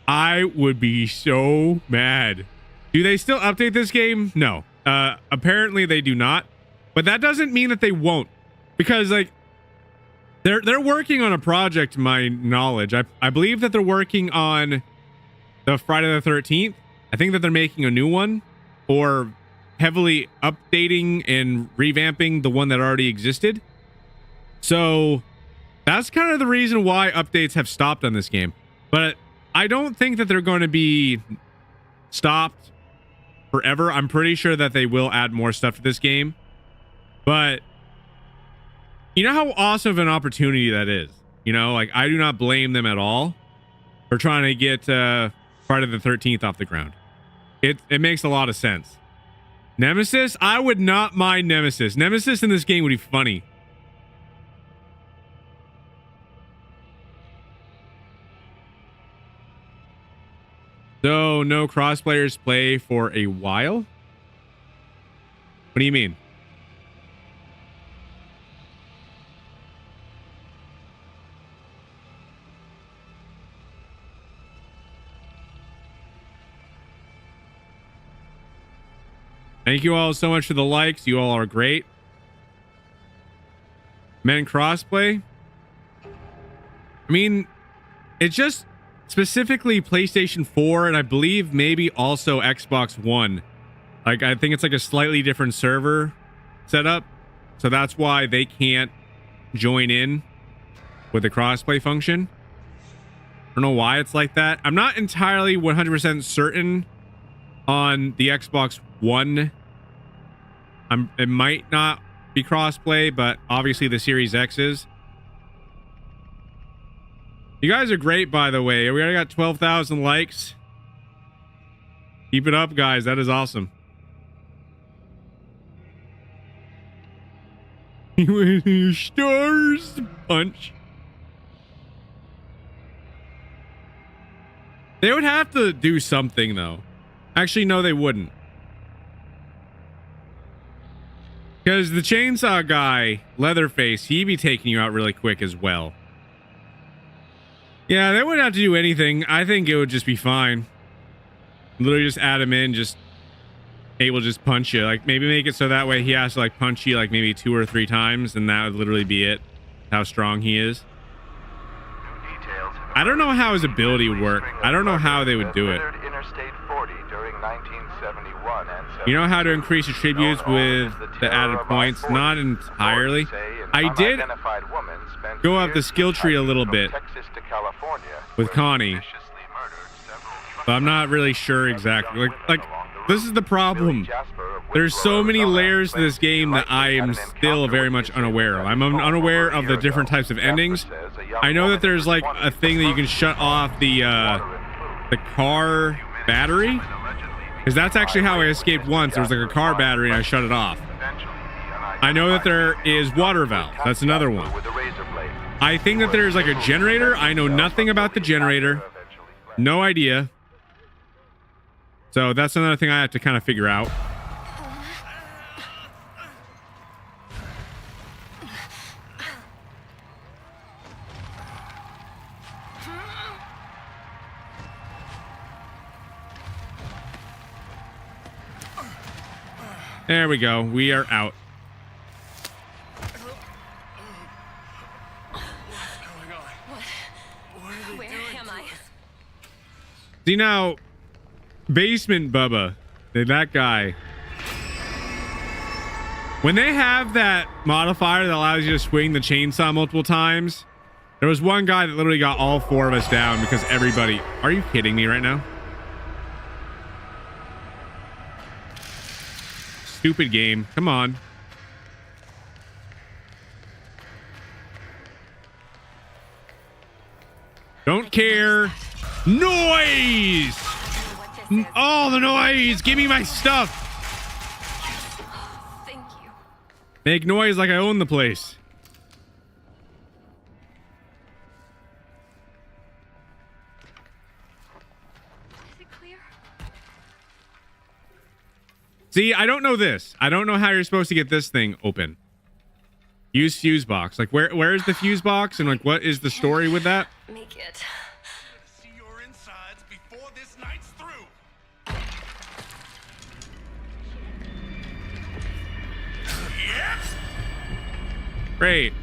I would be so mad. Do they still update this game? No. Apparently they do not. But that doesn't mean that they won't. Because like they're working on a project, to my knowledge. I believe that they're working on the Friday the 13th. I think that they're making a new one or heavily updating and revamping the one that already existed. So that's kind of the reason why updates have stopped on this game. But I don't think that they're going to be stopped forever. I'm pretty sure that they will add more stuff to this game. But you know how awesome of an opportunity that is? You know, like I do not blame them at all for trying to get Friday the 13th off the ground. It makes a lot of sense. Nemesis? I would not mind Nemesis. Nemesis in this game would be funny. So no cross players play for a while? What do you mean? Thank you all so much for the likes. You all are great. Men crossplay? I mean, it's just specifically PlayStation 4 and I believe maybe also Xbox One. Like, I think it's like a slightly different server setup. So that's why they can't join in with the crossplay function. I don't know why it's like that. I'm not entirely 100% certain on the Xbox One. It might not be crossplay, but obviously the Series X is. You guys are great, by the way. We already got 12,000 likes. Keep it up, guys. That is awesome. Stars punch. They would have to do something, though. Actually, no, they wouldn't. Because the chainsaw guy, Leatherface, he'd be taking you out really quick as well. Yeah, they wouldn't have to do anything. I think it would just be fine. Literally just add him in, just able to just punch you. Like maybe make it so that way he has to like punch you like maybe 2 or 3 times, and that would literally be it. How strong he is. I don't know how his ability would work. I don't know how they would do it. Interstate 40 during 1971 and You know how to increase your tributes with the added points? Not entirely. I did go up the skill tree a little bit with Connie, but I'm not really sure exactly. Like this is the problem. There's so many layers to this game that I am still very much unaware of. I'm unaware of the different types of endings. I know that there's like a thing that you can shut off the car battery, because that's actually how I escaped once. There was like a car battery and I shut it off. I know that there is water valve. That's another one. I think that there's like a generator. I know nothing about the generator. No idea. So that's another thing I have to kind of figure out. There we go. We are out. Where am I? See now, Basement Bubba, that guy. When they have that modifier that allows you to swing the chainsaw multiple times, there was one guy that literally got all 4 of us down because everybody... Are you kidding me right now? Stupid game. Come on. Don't care. Noise! Oh, the noise! Give me my stuff! Thank you. Make noise like I own the place. Is it clear? See, I don't know this. I don't know how you're supposed to get this thing open. Use fuse box. Like, where's the fuse box? And, like, what is the story with that? Make it. See your insides before this night's through. Yep. Great.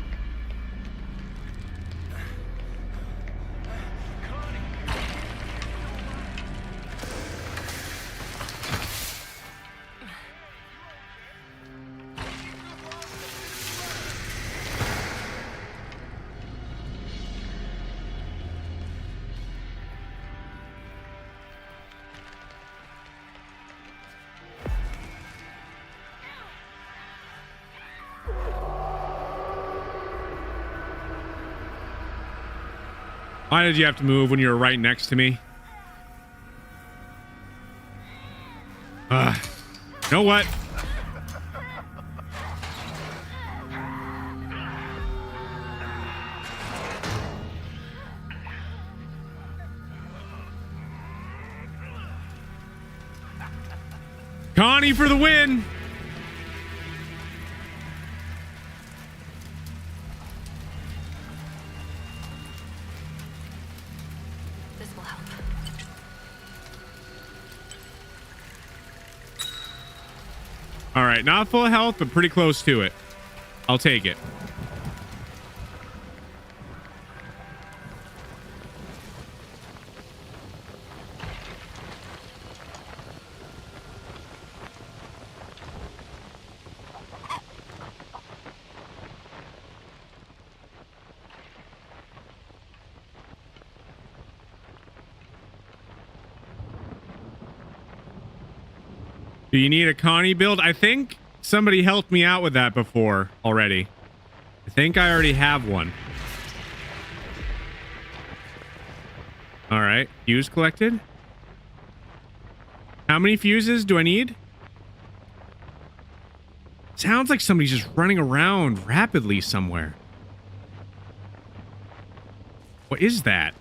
Why did you have to move when you were right next to me? You know what? Connie for the win! This will help. All right, not full health, but pretty close to it. I'll take it. Do you need a Connie build? I think somebody helped me out with that before already. I think I already have one. All right, fuse collected. How many fuses do I need? Sounds like somebody's just running around rapidly somewhere. What is that?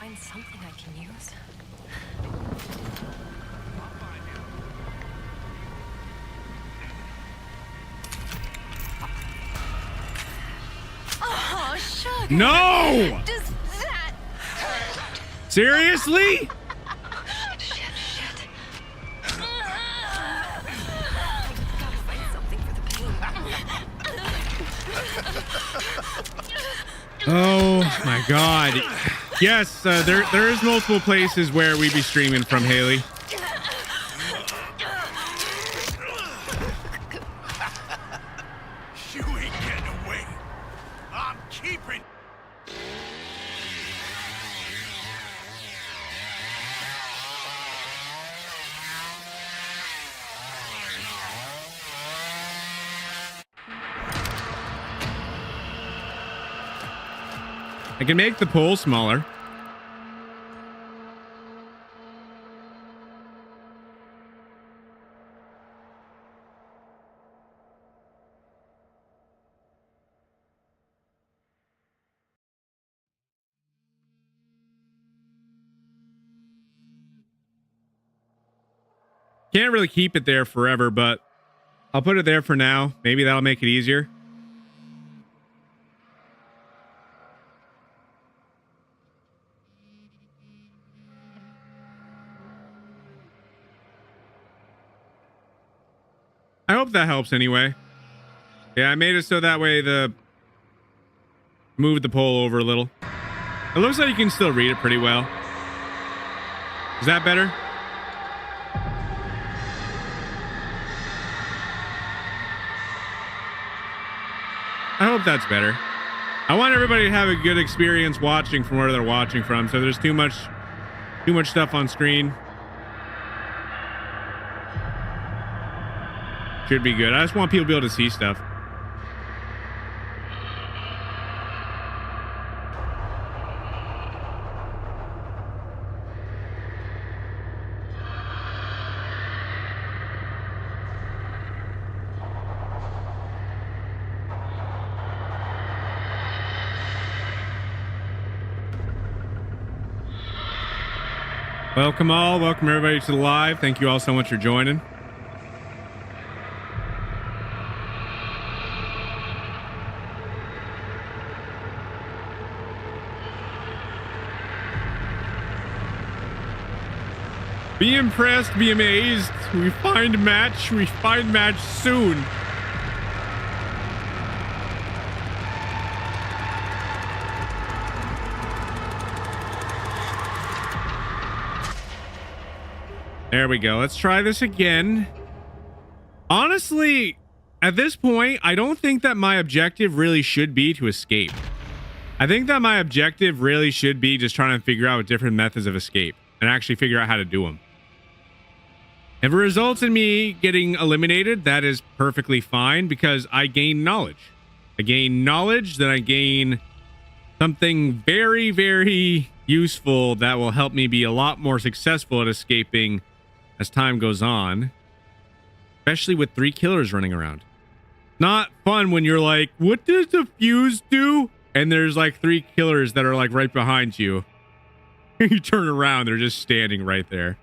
find something I can use. Oh, sugar. No! Does that Seriously? Shit. I gotta find something for the pain. Oh my god. Yes, there is multiple places where we be streaming from, Haley. You ain't getting away. I'm keeping. I can make the pole smaller. Can't really keep it there forever, but I'll put it there for now. Maybe that'll make it easier. I hope that helps anyway. Yeah, I made it so that way moved the pole over a little. It looks like you can still read it pretty well. Is that better? I hope that's better. I want everybody to have a good experience watching from where they're watching from. So there's too much stuff on screen. Should be good. I just want people to be able to see stuff. Welcome all. Welcome everybody to the live. Thank you all so much for joining. Be impressed, be amazed. We find match soon. There we go. Let's try this again. Honestly, at this point, I don't think that my objective really should be to escape. I think that my objective really should be just trying to figure out different methods of escape and actually figure out how to do them. If it results in me getting eliminated, that is perfectly fine because I gain knowledge. I gain knowledge, then I gain something very, very useful that will help me be a lot more successful at escaping as time goes on, especially with 3 killers running around. Not fun when you're like, what does the fuse do? And there's like 3 killers that are like right behind you. You turn around, they're just standing right there.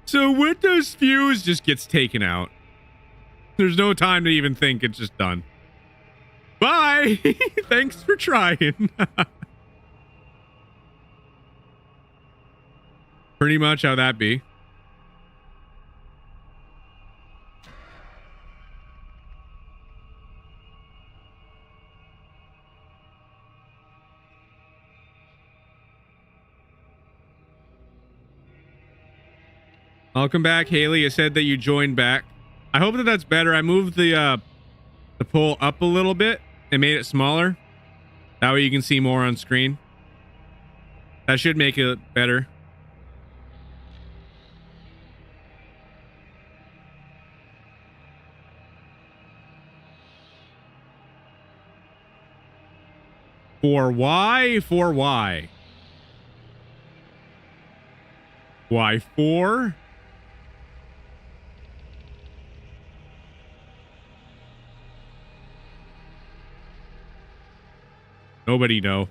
So what does fuse? Just gets taken out. There's no time to even think. It's just done. Bye. Thanks for trying. Pretty much how that be. Welcome back, Haley. You said that you joined back. I hope that that's better. I moved the pole up a little bit and made it smaller. That way you can see more on screen. That should make it better. For why? For why? Why for? Nobody know.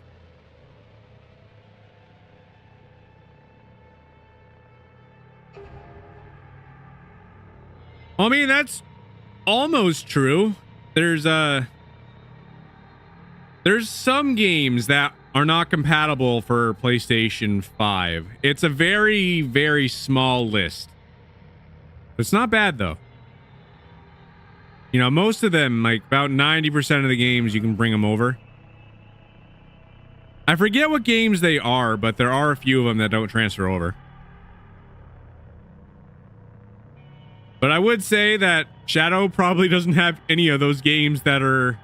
Well, I mean, that's almost true. There's some games that are not compatible for PlayStation 5. It's a very, very small list. It's not bad though. You know, most of them, like about 90% of the games, you can bring them over. I forget what games they are, but there are a few of them that don't transfer over. But I would say that Shadow probably doesn't have any of those games that are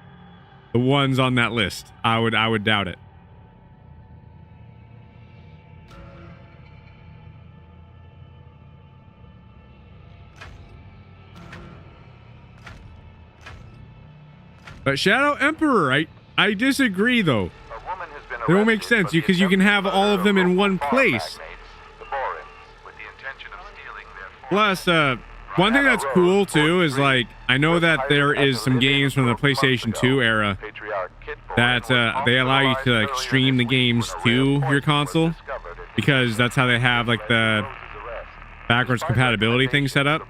the ones on that list. I would doubt it. But Shadow Emperor, I disagree though. It don't make sense because you can have all of them in one place. Plus, one thing that's cool too is like I know that there is some games from the PlayStation 2 era that they allow you to like stream the games to your console because that's how they have like the backwards compatibility thing set up.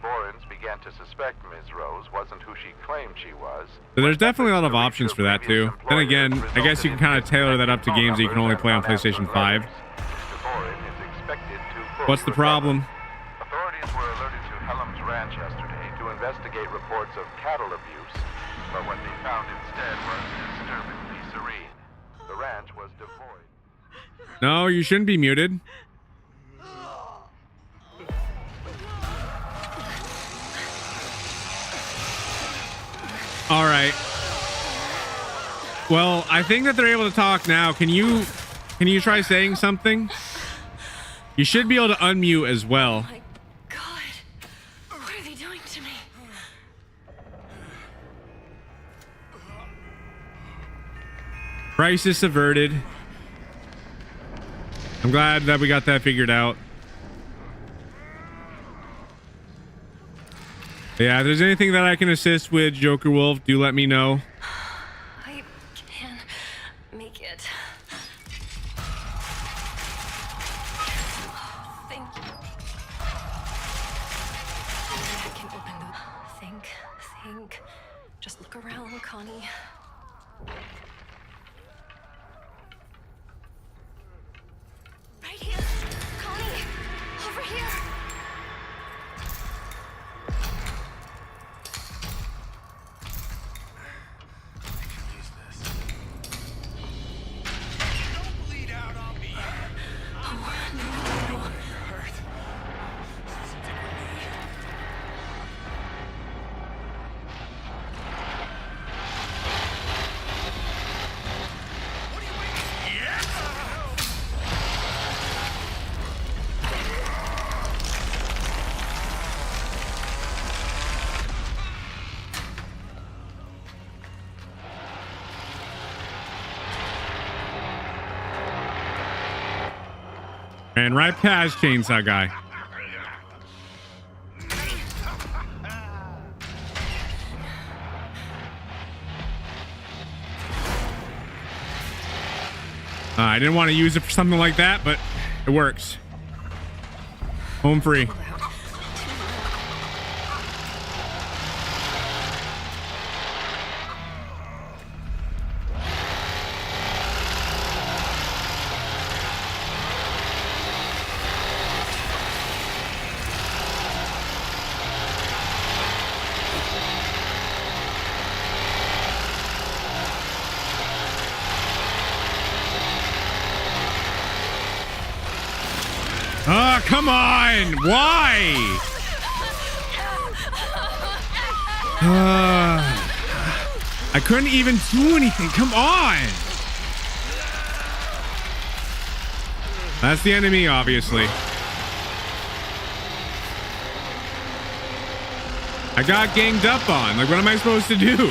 So there's definitely a lot of options for that too. Then again, I guess you can kind of tailor that up to games that you can only play on PlayStation 5. What's the problem? Authorities were alerted to Helm's Ranch yesterday to investigate reports of cattle abuse, but what they found instead was disturbingly serene. The ranch was devoid. No, you shouldn't be muted. All right. Well, I think that they're able to talk now. Can you try saying something? You should be able to unmute as well. My God. What are they doing to me? Crisis averted. I'm glad that we got that figured out. Yeah, if there's anything that I can assist with, Joker Wolf, do let me know. I can make it. Thank you. Maybe I can open the... Think. Just look around, Connie. Right here. Connie! Over here! And right past Chainsaw Guy. I didn't want to use it for something like that, but it works. Home free. Come on! Why? I couldn't even do anything. Come on! That's the enemy, obviously. I got ganged up on. Like, what am I supposed to do?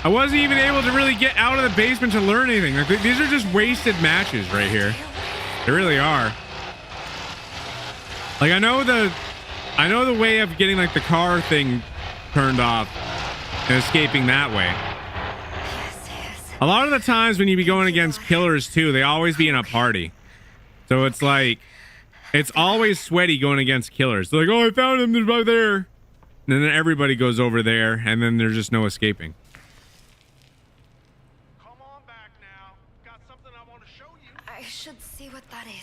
I wasn't even able to really get out of the basement to learn anything. Like, these are just wasted matches right here. They really are. Like, I know the I know the way of getting like the car thing turned off and escaping that way. Yes, yes. A lot of the times when you be going against killers too, they always be in a party. So it's like, it's always sweaty going against killers. They're like, oh, I found him, they're right there. And then everybody goes over there and then there's just no escaping. Come on back now. Got something I want to show you. I should see what that is.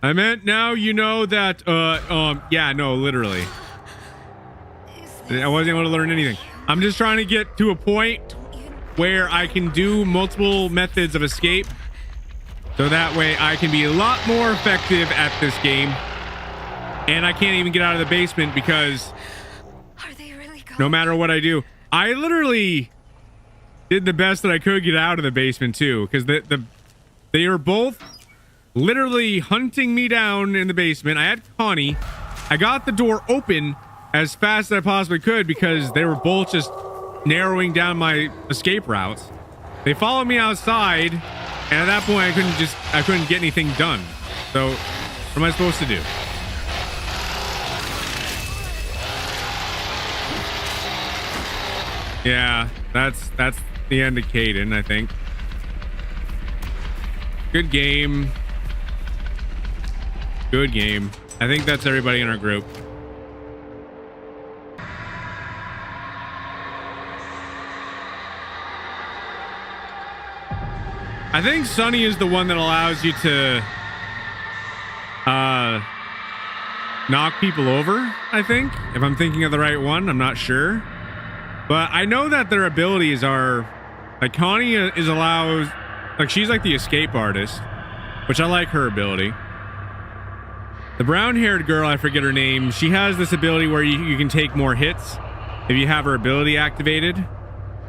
I meant now you know that, yeah, no, literally. I wasn't able to learn anything. I'm just trying to get to a point where I can do multiple methods of escape. So that way I can be a lot more effective at this game. And I can't even get out of the basement because Are they really going? no matter what I do, I literally did the best that I could get out of the basement too. Because they were both literally hunting me down in the basement. I had Connie. I got the door open as fast as I possibly could because they were both just narrowing down my escape routes. They followed me outside, and at that point I couldn't get anything done. So what am I supposed to do? Yeah, that's the end of Caden, I think. Good game. Good game. I think that's everybody in our group. I think Sunny is the one that allows you to knock people over, I think. If I'm thinking of the right one, I'm not sure. But I know that their abilities are like Connie is allowed, like she's like the escape artist, which I like her ability. The brown-haired girl, I forget her name, she has this ability where you can take more hits if you have her ability activated,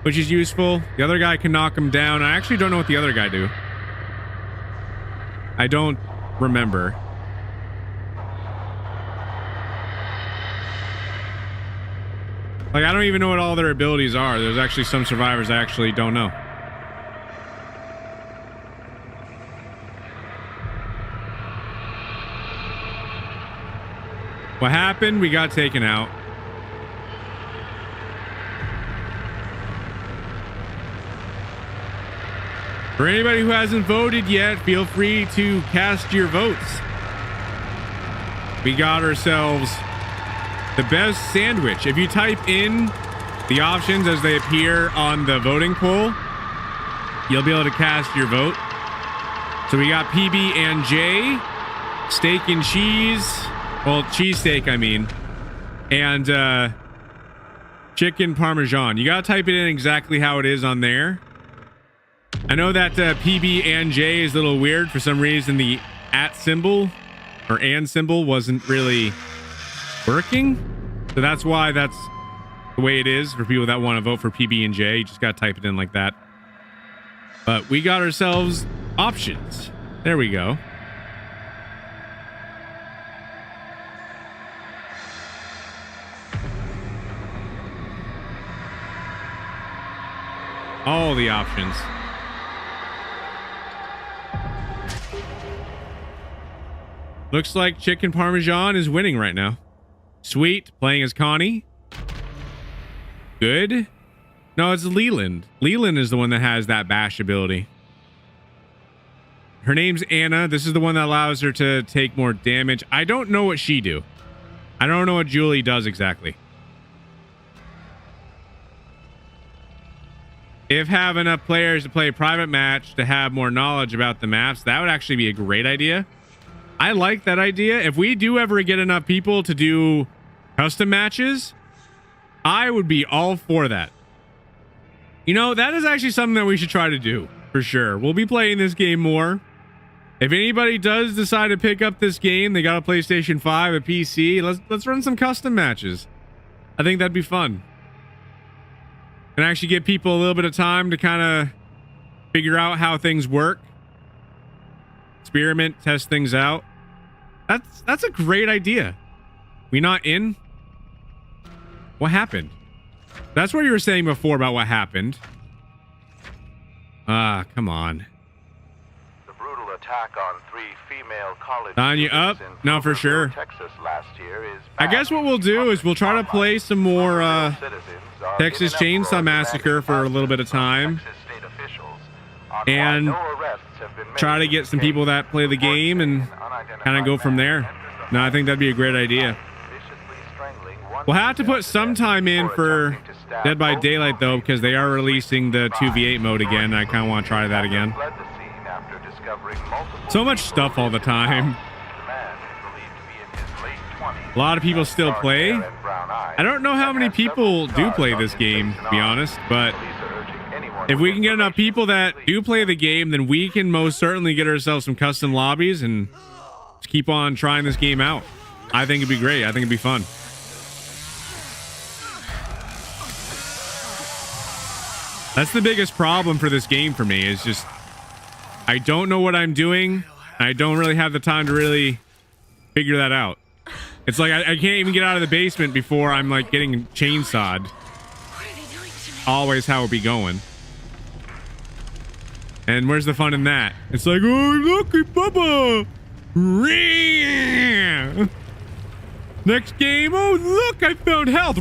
which is useful. The other guy can knock him down. I actually don't know what the other guy do. I don't remember. Like, I don't even know what all their abilities are. There's actually some survivors I actually don't know. What happened? We got taken out. For anybody who hasn't voted yet, feel free to cast your votes. We got ourselves the best sandwich. If you type in the options as they appear on the voting poll, you'll be able to cast your vote. So we got PB and J, steak and cheese. Well, cheesesteak, I mean, and chicken parmesan. You gotta type it in exactly how it is on there. I know that PB and J is a little weird for some reason. The @ symbol or and symbol wasn't really working, so that's why that's the way it is for people that want to vote for PB and J. You just gotta type it in like that. But we got ourselves options. There we go. All the options. Looks like chicken parmesan is winning right now. Sweet, playing as Connie. Good. No, it's Leland. Leland is the one that has that bash ability. Her name's Anna. This is the one that allows her to take more damage. I don't know what she do. I don't know what Julie does exactly. If have enough players to play a private match to have more knowledge about the maps, that would actually be a great idea. I like that idea. If we do ever get enough people to do custom matches, I would be all for that. You know, that is actually something that we should try to do for sure. We'll be playing this game more. If anybody does decide to pick up this game, they got a PlayStation 5, a PC, let's run some custom matches. I think that'd be fun. And actually give people a little bit of time to kind of figure out how things work. Experiment, test things out. That's a great idea. We not in? What happened? That's what you were saying before about what happened. Ah, come on. The brutal attack on 3 female college Sign you up? students in No, for Pflugerville, sure. Texas last year is I bad. guess what we'll do is we'll try to play some more Citizens are Texas in an uproar Chainsaw Massacre for a little bit of time, Texas state officials on and why no arrests have been made try to in get the some case. people that play the game and kind of go from there. No, I think that'd be a great idea. We'll have to put some time in for Dead by Daylight though, because they are releasing the 2v8 mode again. I kind of want to try that again. So much stuff all the time. A lot of people still play. I don't know how many people do play this game, to be honest, but if we can get enough people that do play the game, then we can most certainly get ourselves some custom lobbies and just keep on trying this game out. I think it'd be great. I think it'd be fun. That's the biggest problem for this game for me, is just I don't know what I'm doing. I don't really have the time to really figure that out. It's like I can't even get out of the basement before I'm like getting chainsawed. Always how it be going. And where's the fun in that? It's like, oh, look, Bubba. Next game. Oh, look, I found health.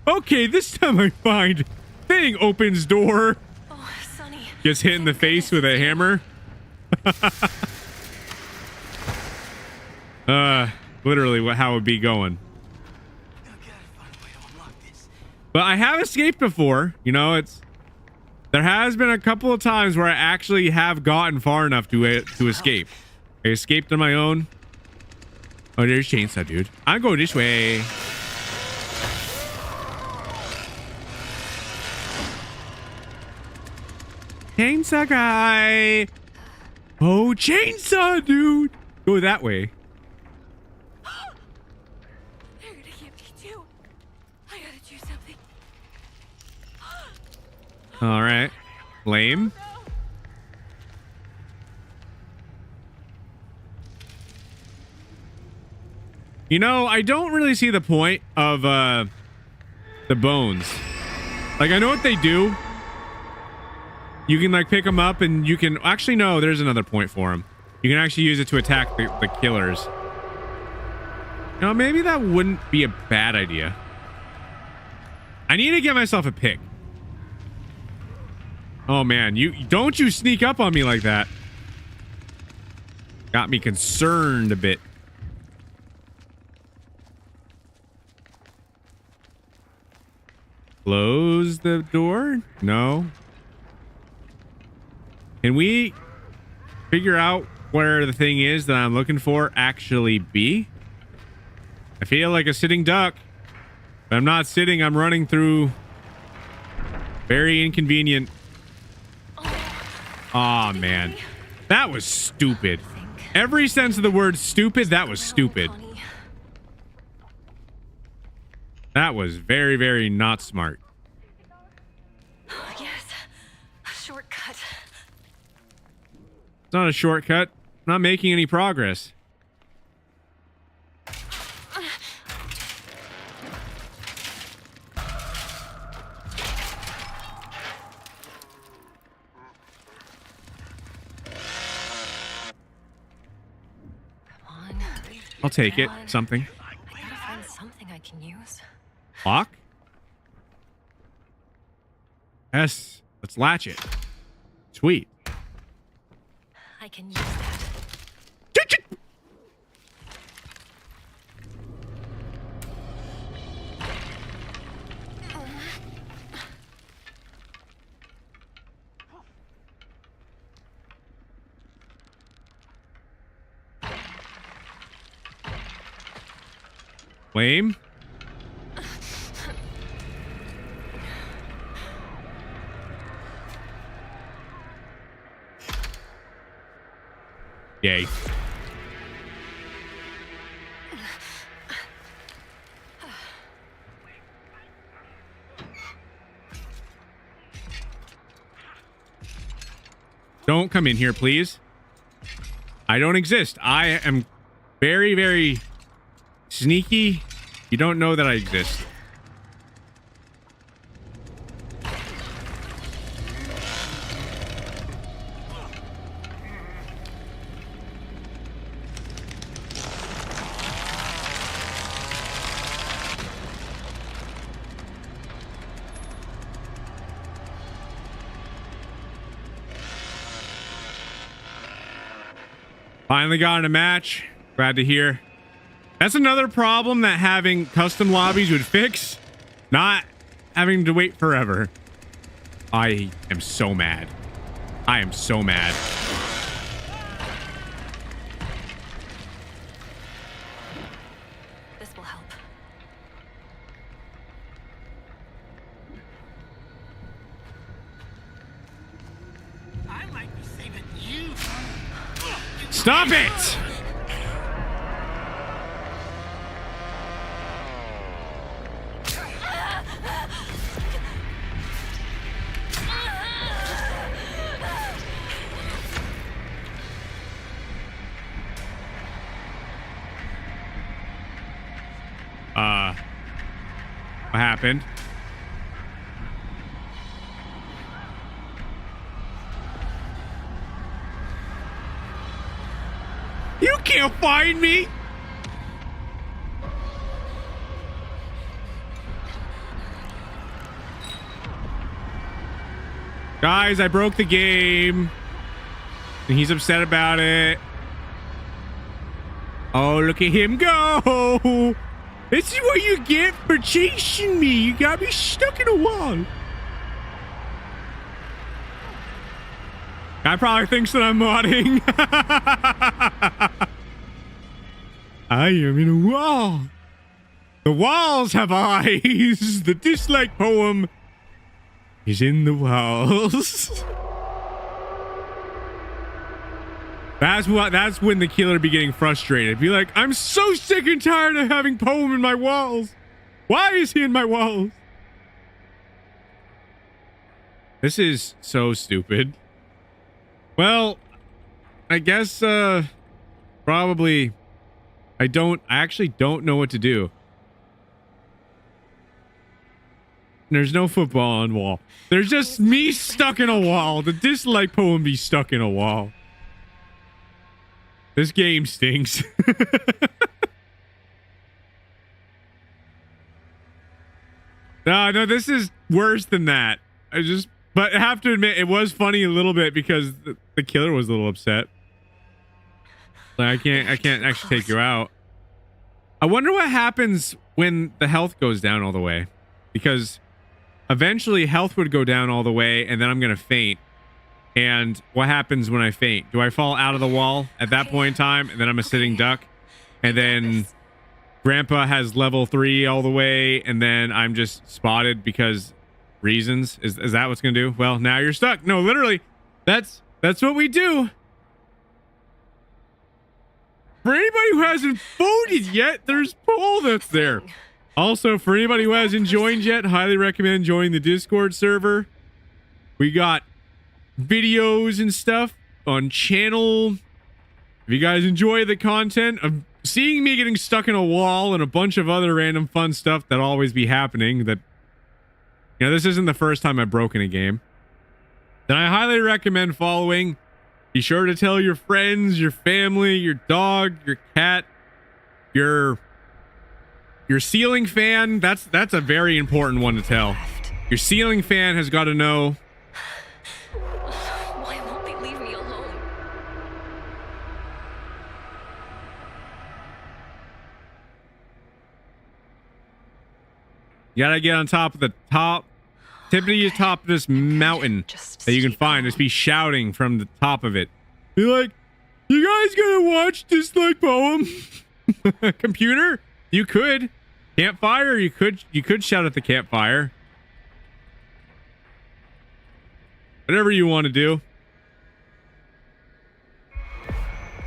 Okay, this time I find thing opens door. Oh, Sonny. Gets hit in the face with a hammer. Literally how it would be going. But I have escaped before. You know, there has been a couple of times where I actually have gotten far enough to escape. I escaped on my own. Oh, there's Chainsaw Dude. I'm going this way. Chainsaw guy. Oh, Chainsaw Dude. Go that way. They're gonna get me too. I gotta do something. All right. Lame. You know, I don't really see the point of the bones. Like, I know what they do. You can like pick them up and you can actually, no, there's another point for them. You can actually use it to attack the killers. Now, maybe that wouldn't be a bad idea. I need to get myself a pick. Oh man, don't you sneak up on me like that. Got me concerned a bit. Close the door? No. Can we figure out where the thing is that I'm looking for actually be? I feel like a sitting duck. But I'm not sitting, I'm running through very inconvenient. Aw, man. That was stupid. Every sense of the word stupid, that was stupid. That was very, very not smart. Yes, a shortcut. It's not a shortcut. I'm not making any progress. I'll take it. Something. I gotta find something I can use. Lock? Yes. Let's latch it. Sweet. I can use that. Lame. Yay. Don't come in here, please. I don't exist. I am very, very sneaky. You don't know that I exist. Finally got in a match. Glad to hear. That's another problem that having custom lobbies would fix. Not having to wait forever. I am so mad. I am so mad. This will help. I might be saving you. Stop it! What happened? You can't find me! Guys, I broke the game. And he's upset about it. Oh, look at him go! This is what you get for chasing me. You got me stuck in a wall. Guy probably thinks that I'm modding. I am in a wall. The walls have eyes. The dislike poem is in the walls. That's when the killer be getting frustrated. Be like, I'm so sick and tired of having poem in my walls. Why is he in my walls? This is so stupid. Well, I guess probably I actually don't know what to do. There's no football on wall. There's just me stuck in a wall. The dislike poem be stuck in a wall. This game stinks. No, this is worse than that. But I have to admit, it was funny a little bit because the killer was a little upset. Like, I can't actually take you out. I wonder what happens when the health goes down all the way, because eventually health would go down all the way and then I'm gonna faint. And what happens when I faint? Do I fall out of the wall at that point in time and then I'm a sitting duck? And then Grandpa has level 3 all the way and then I'm just spotted because reasons? Is that what's gonna do? Well, now you're stuck. No, literally, that's what we do. For anybody who hasn't voted yet, there's poll that's there. Also, for anybody who hasn't joined yet, highly recommend joining the Discord server. We got videos and stuff on channel. If you guys enjoy the content of seeing me getting stuck in a wall and a bunch of other random fun stuff that always be happening, that, you know, this isn't the first time I've broken a game, then I highly recommend following. Be sure to tell your friends, your family, your dog, your cat, your ceiling fan. That's a very important one to tell. Your ceiling fan has got to know. Why won't they leave me alone? You gotta get on top of the tippity top of this mountain that you can find. Just be shouting from the top of it. Be like, you guys gonna watch this like poem? Computer? You could. Campfire? You could shout at the campfire. Whatever you want to do.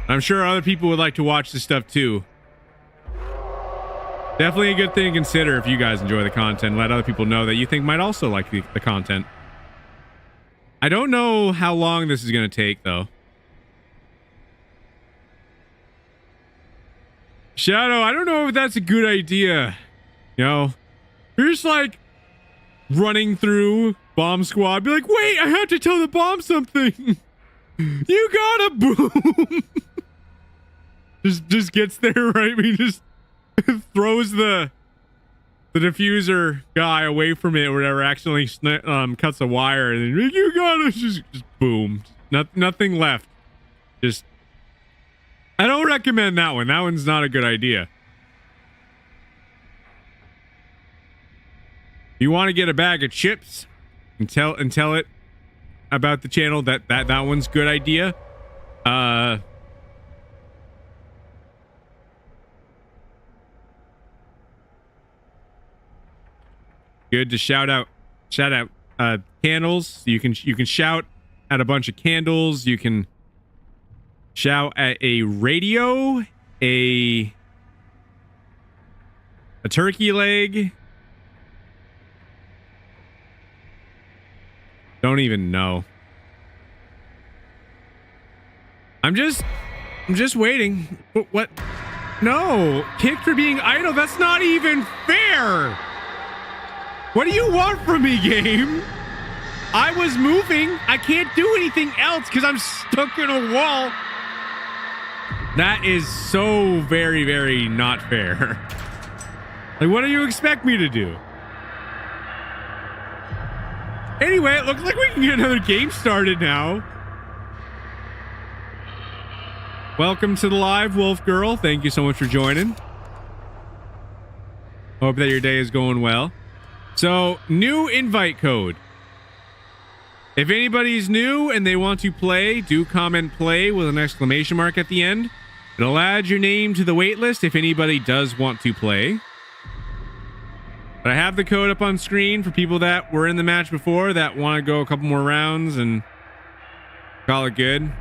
I'm sure other people would like to watch this stuff too. Definitely a good thing to consider if you guys enjoy the content. Let other people know that you think might also like the content. I don't know how long this is going to take, though. Shadow, I don't know if that's a good idea. You know, you're just like running through bomb squad. Be like, wait, I have to tell the bomb something. You gotta boom. just gets there, right? We just throws the diffuser guy away from it or whatever, accidentally cuts a wire, and then you gotta just boom. Nothing left. Just I don't recommend that one. That one's not a good idea. You want to get a bag of chips and tell it about the channel that one's good idea. Good to shout out candles. You can shout at a bunch of candles. You can shout at a radio, a turkey leg. Don't even know. I'm just waiting. What? No, kicked for being idle. That's not even fair. What do you want from me, game? I was moving. I can't do anything else because I'm stuck in a wall. That is so very, very not fair. Like, what do you expect me to do? Anyway, it looks like we can get another game started now. Welcome to the live, Wolf Girl. Thank you so much for joining. Hope that your day is going well. So, new invite code. If anybody's new and they want to play, do comment play with an exclamation mark at the end. It'll add your name to the waitlist if anybody does want to play. But I have the code up on screen for people that were in the match before that want to go a couple more rounds and call it good.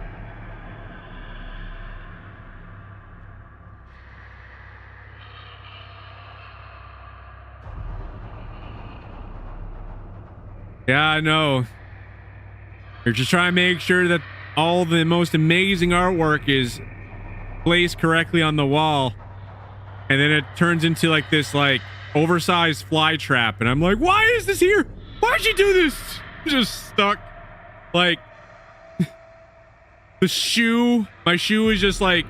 Yeah, I know. You're just trying to make sure that all the most amazing artwork is placed correctly on the wall. And then it turns into like this like oversized fly trap. And I'm like, why is this here? Why'd you do this? I'm just stuck. Like the shoe, my shoe is just like,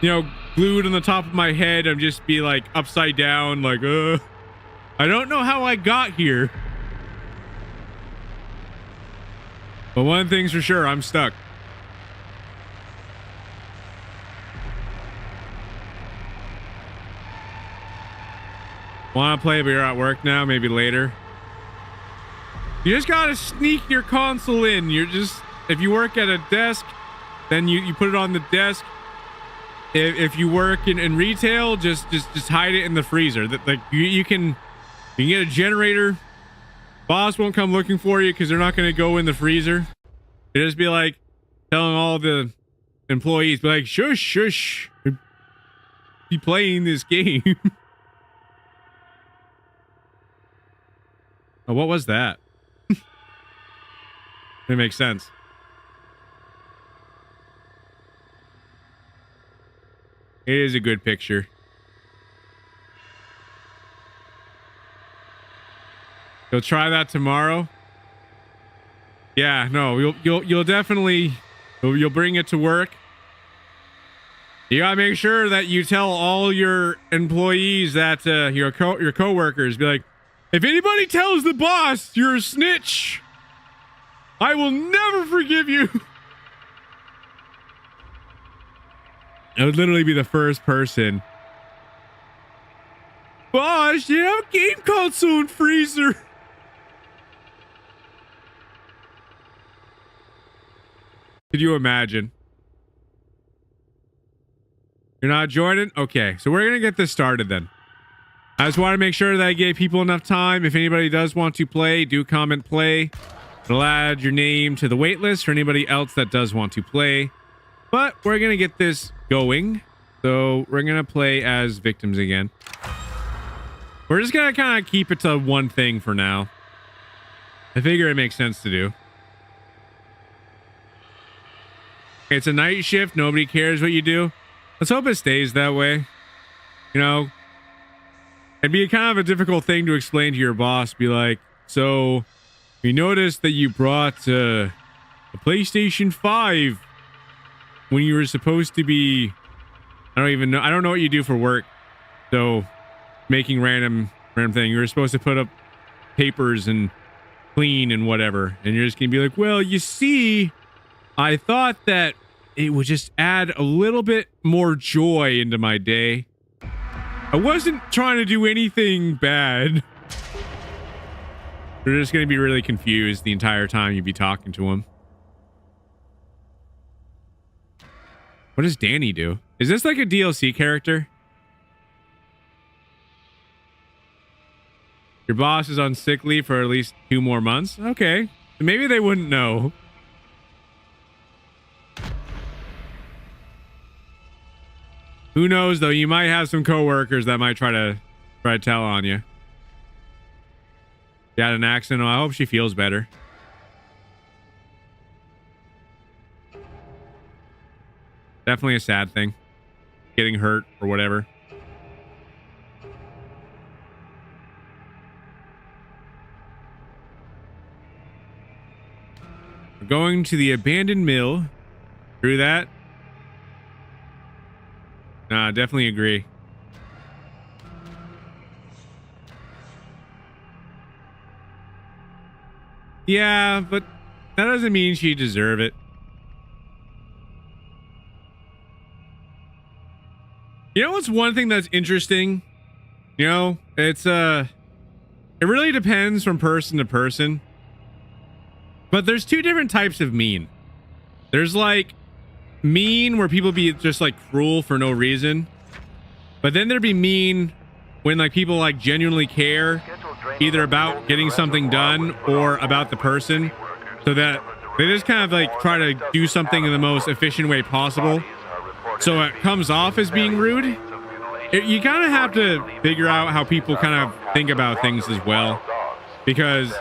you know, glued on the top of my head. I'm just be like upside down. Like, I don't know how I got here. But one thing's for sure, I'm stuck. Want to play, but you're at work now, maybe later. You just gotta sneak your console in. You're just, if you work at a desk, then you put it on the desk. If you work in retail, just hide it in the freezer. That like you can get a generator. Boss won't come looking for you because they're not going to go in the freezer. It'll just be like telling all the employees, be like, shush, shush, be playing this game. Oh, what was that? It makes sense. It is a good picture. You'll try that tomorrow. Yeah, no, you'll definitely you'll bring it to work. You gotta make sure that you tell all your employees that your coworkers, be like, if anybody tells the boss you're a snitch, I will never forgive you. I would literally be the first person. Boss, you have a game console and freezer. Could you imagine? You're not joining? Okay, so we're gonna get this started then. I just want to make sure that I gave people enough time. If anybody does want to play, do comment play. It'll add your name to the waitlist for anybody else that does want to play. But we're gonna get this going. So we're gonna play as victims again. We're just gonna kind of keep it to one thing for now. I figure it makes sense to do. It's a night shift. Nobody cares what you do. Let's hope it stays that way. You know, it'd be kind of a difficult thing to explain to your boss. Be like, so we noticed that you brought a PlayStation 5 when you were supposed to be, I don't even know. I don't know what you do for work. So making random thing. You were supposed to put up papers and clean and whatever. And you're just going to be like, well, you see, I thought that it would just add a little bit more joy into my day. I wasn't trying to do anything bad. You're just going to be really confused the entire time you'd be talking to him. What does Danny do? Is this like a DLC character? Your boss is on sick leave for at least 2 more months? Okay. Maybe they wouldn't know. Who knows, though? You might have some coworkers that might try to tell on you. You had an accident. I hope she feels better. Definitely a sad thing. Getting hurt or whatever. We're going to the abandoned mill. Through that? Nah, definitely agree. Yeah, but that doesn't mean she deserve it. You know what's one thing that's interesting? You know, it's it really depends from person to person. But there's 2 different types of mean. There's like mean where people be just like cruel for no reason. But then there'd be mean when like people like genuinely care either about getting something done or about the person, so that they just kind of like try to do something in the most efficient way possible. So it comes off as being rude. You kind of have to figure out how people kind of think about things as well, because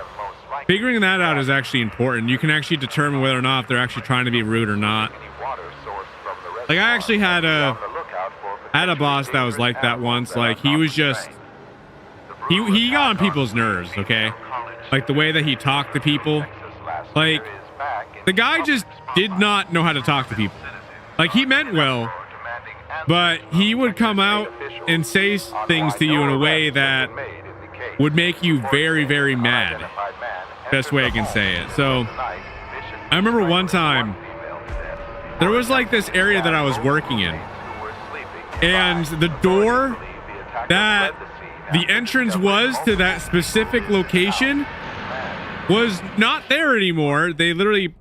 figuring that out is actually important. You can actually determine whether or not they're actually trying to be rude or not. Like I actually had a boss that was like that once. Like he was just he got on people's nerves, okay? Like the way that he talked to people. Like the guy just did not know how to talk to people. Like he meant well, but he would come out and say things to you in a way that would make you very, very mad. Best way I can say it. So I remember one time there was like this area that I was working in, and the door that the entrance was to that specific location was not there anymore. They literally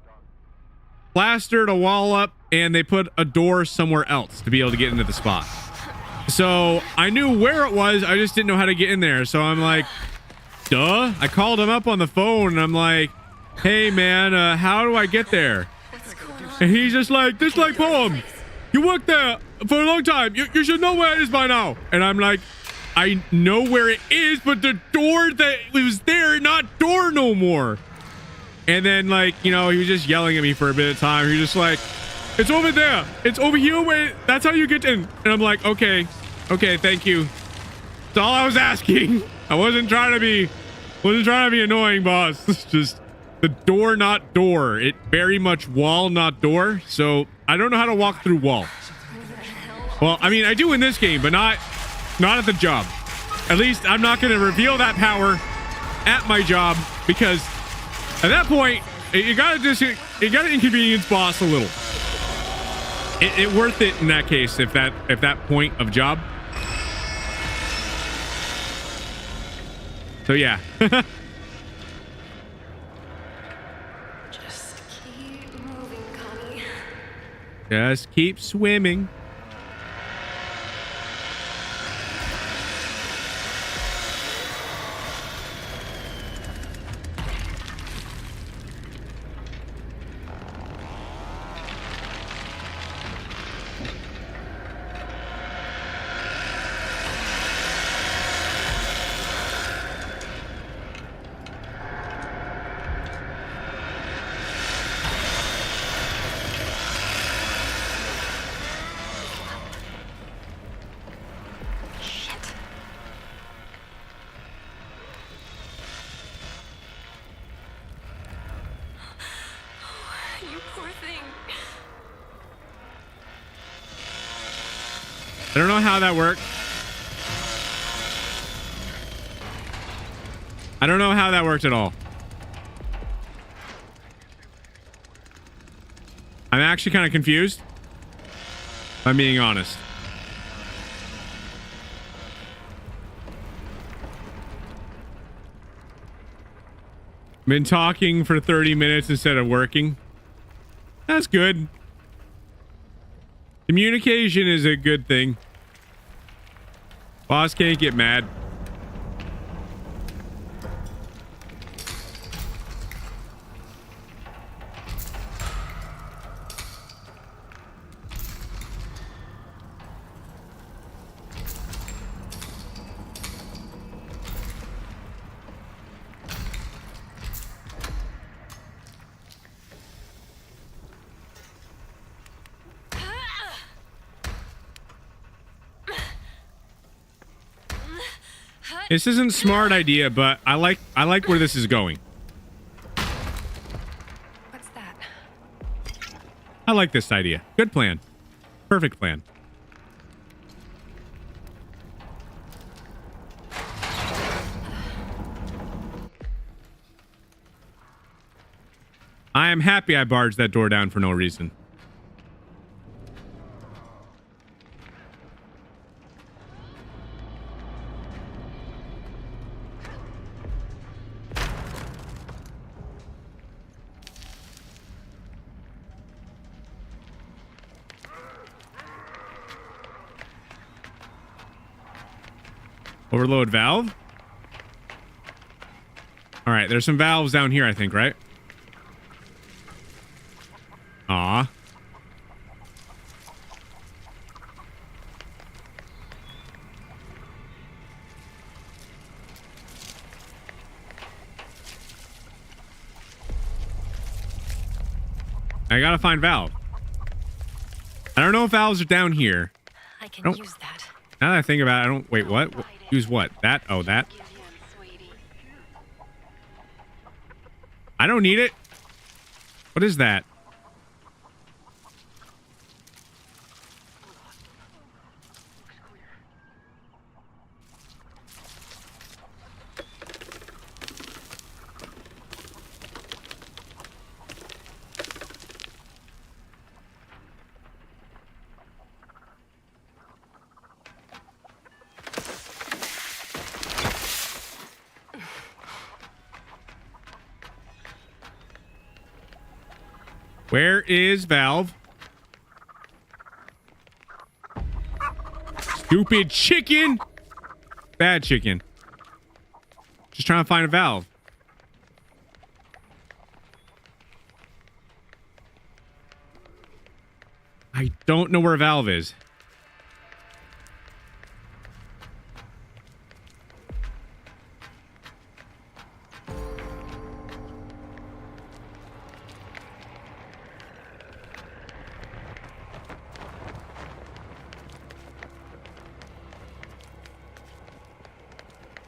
plastered a wall up and they put a door somewhere else to be able to get into the spot. So I knew where it was, I just didn't know how to get in there. So I'm like, duh. I called him up on the phone and I'm like, hey man, how do I get there? And he's just like, poem, you worked there for a long time, you should know where it is by now. And I'm like, I know where it is, but the door that was there, not door no more. And then, like, you know, he was just yelling at me for a bit of time. He was just like, it's over there, it's over here, wait, that's how you get in. And I'm like, okay, thank you. That's all I was asking. I wasn't trying to be annoying, boss. It's just the door, not door. It very much wall, not door. So I don't know how to walk through wall. Well, I mean, I do in this game, but not at the job. At least I'm not going to reveal that power at my job, because at that point, you gotta inconvenience boss a little. It worth it in that case, if that point of job. So yeah. Just keep moving, Connie. Just keep swimming. I don't know how that worked. I don't know how that worked at all. I'm actually kind of confused. I'm being honest. Been talking for 30 minutes instead of working. That's good. Communication is a good thing. Boss can't get mad. This isn't a smart idea, but I like where this is going. What's that? I like this idea. Good plan. Perfect plan. I am happy I barged that door down for no reason. Overload valve. All right, there's some valves down here, I think, right? Aw. I gotta find valve. I don't know if valves are down here. I can use that. Now that I think about it, I don't... Wait, what? Use what? That? Oh, that? I don't need it. What is that? Where is valve? Stupid chicken! Bad chicken. Just trying to find a valve. I don't know where a valve is.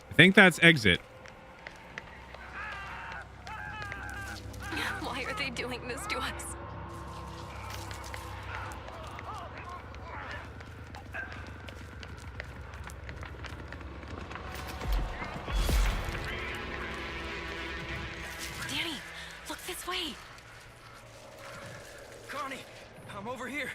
I think that's exit. Why are they doing this to us? Danny, look this way. Connie, I'm over here.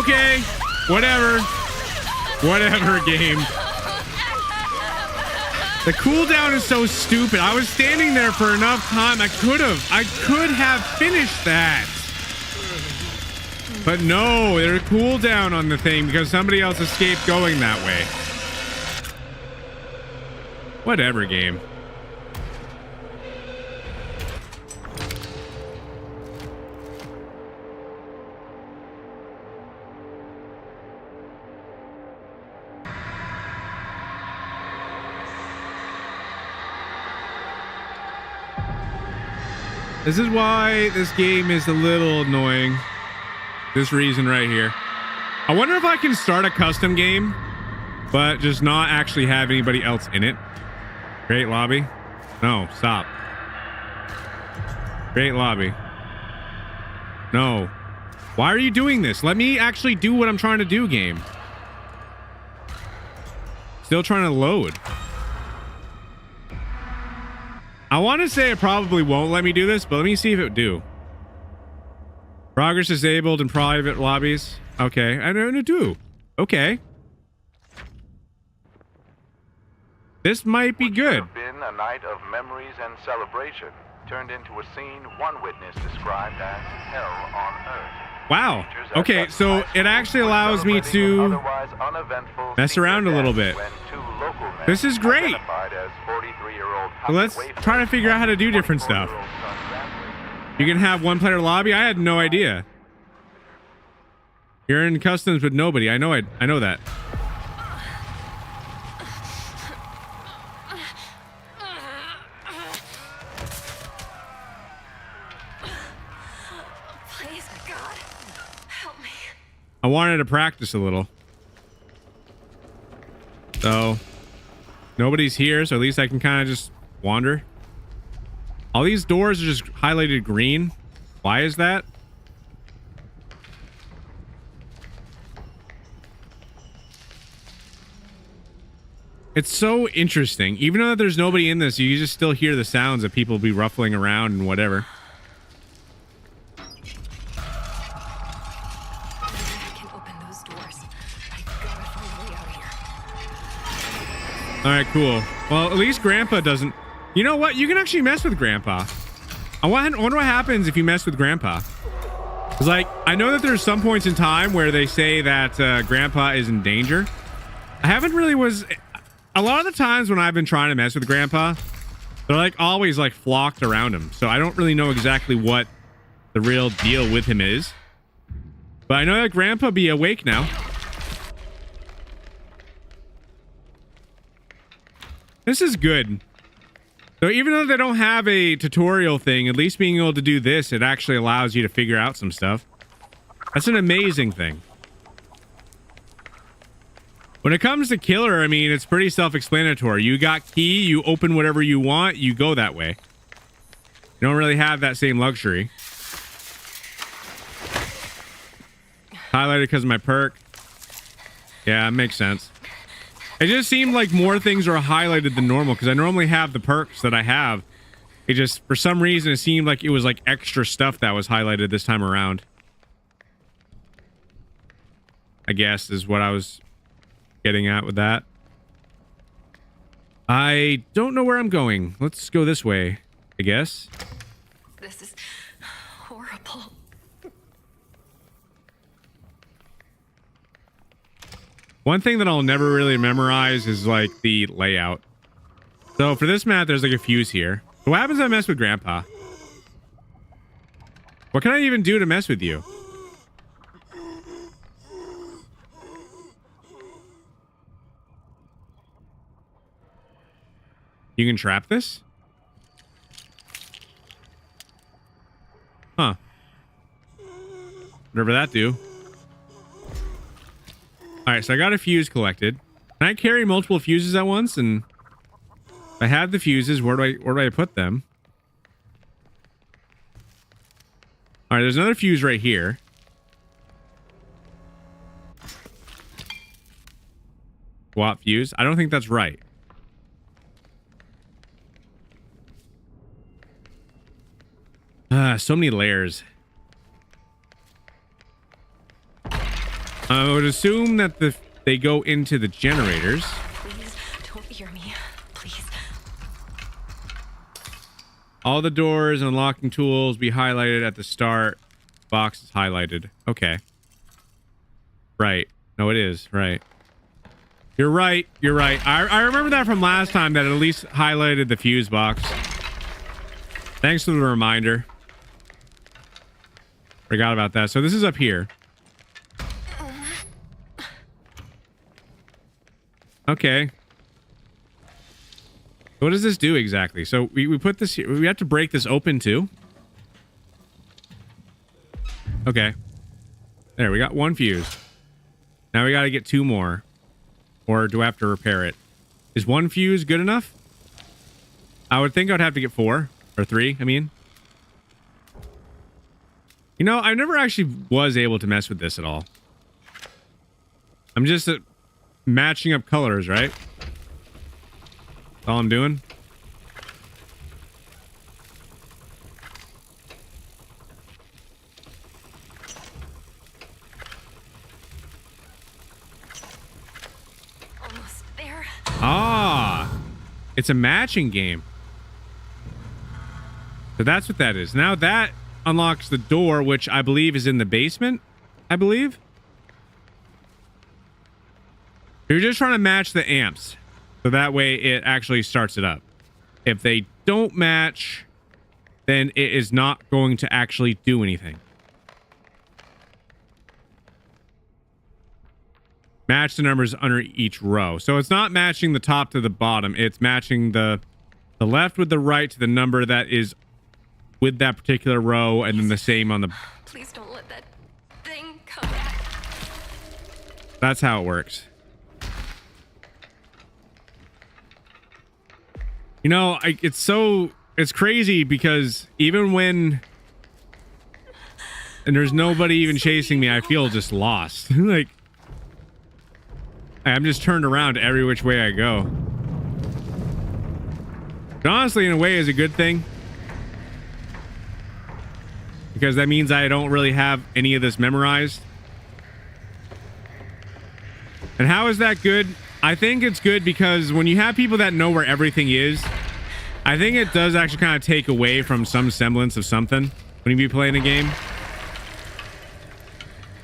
Okay, whatever. Whatever, game. The cooldown is so stupid. I was standing there for enough time. I could have finished that. But no, there's a cooldown on the thing because somebody else escaped going that way. Whatever, game. This is why this game is a little annoying. This reason right here. I wonder if I can start a custom game, but just not actually have anybody else in it. Great lobby. No, stop. Great lobby. No. Why are you doing this? Let me actually do what I'm trying to do, game. Still trying to load. I want to say it probably won't let me do this, but let me see if it do. Progress disabled in private lobbies. Okay, I don't do. Okay. This might be good. What should have been a night of memories and celebration turned into a scene one witness described as hell on earth. Wow. Okay, so it actually allows me to mess around a little bit. This is great. So let's try to figure out how to do different stuff. You can have one player lobby. I had no idea. You're in customs with nobody. I know that. Please, God, help me. I wanted to practice a little. So nobody's here, so at least I can kind of just wander. All these doors are just highlighted green. Why is that? It's so interesting. Even though there's nobody in this, you just still hear the sounds of people be ruffling around and whatever. I can open those doors. I gotta find a way out of here. All right, cool. Well, at least Grandpa doesn't... You know what? You can actually mess with Grandpa. I wonder what happens if you mess with Grandpa. It's like, I know that there's some points in time where they say that Grandpa is in danger. I haven't really was... A lot of the times when I've been trying to mess with Grandpa, they're like always like flocked around him. So I don't really know exactly what the real deal with him is. But I know that Grandpa be awake now. This is good. So even though they don't have a tutorial thing, at least being able to do this, it actually allows you to figure out some stuff. That's an amazing thing. When it comes to killer, I mean, it's pretty self-explanatory. You got key, you open whatever you want, you go that way. You don't really have that same luxury. Highlighted because of my perk. Yeah, it makes sense. It just seemed like more things are highlighted than normal because I normally have the perks that I have. It just, for some reason, it seemed like it was like extra stuff that was highlighted this time around. I guess is what I was getting at with that. I don't know where I'm going. Let's go this way, I guess. This is horrible. One thing that I'll never really memorize is like the layout. So for this map, there's like a fuse here. So what happens if I mess with Grandpa? What can I even do to mess with you? You can trap this? Huh. Whatever that do. Alright, so I got a fuse collected. Can I carry multiple fuses at once? And if I have the fuses, where do I put them? Alright, there's another fuse right here. Swap fuse. I don't think that's right. So many layers. I would assume that they go into the generators. Please don't hear me. Please. All the doors and unlocking tools be highlighted at the start. Box is highlighted. Okay. Right. No, it is. Right. You're right. You're right. I remember that from last time that it at least highlighted the fuse box. Thanks for the reminder. Forgot about that. So this is up here. Okay. What does this do exactly? So we put this here. We have to break this open too. Okay. There, we got one fuse. Now we got to get 2 more. Or do I have to repair it? Is 1 fuse good enough? I would think I'd have to get 4 or 3, I mean. You know, I never actually was able to mess with this at all. I'm just matching up colors, right? That's all I'm doing. Almost there. Ah, it's a matching game. So that's what that is. Now that unlocks the door, which I believe is in the basement. I believe. You're just trying to match the amps. So that way it actually starts it up. If they don't match, then it is not going to actually do anything. Match the numbers under each row. So it's not matching the top to the bottom. It's matching the left with the right to the number that is with that particular row, and then the same on the... Please don't let that thing come back. That's how it works. You know, it's crazy because even when... And there's nobody even chasing me, I feel just lost. Like... I'm just turned around every which way I go. But honestly, in a way, is a good thing. Because that means I don't really have any of this memorized. And how is that good? I think it's good because when you have people that know where everything is, I think it does actually kind of take away from some semblance of something when you be playing a game.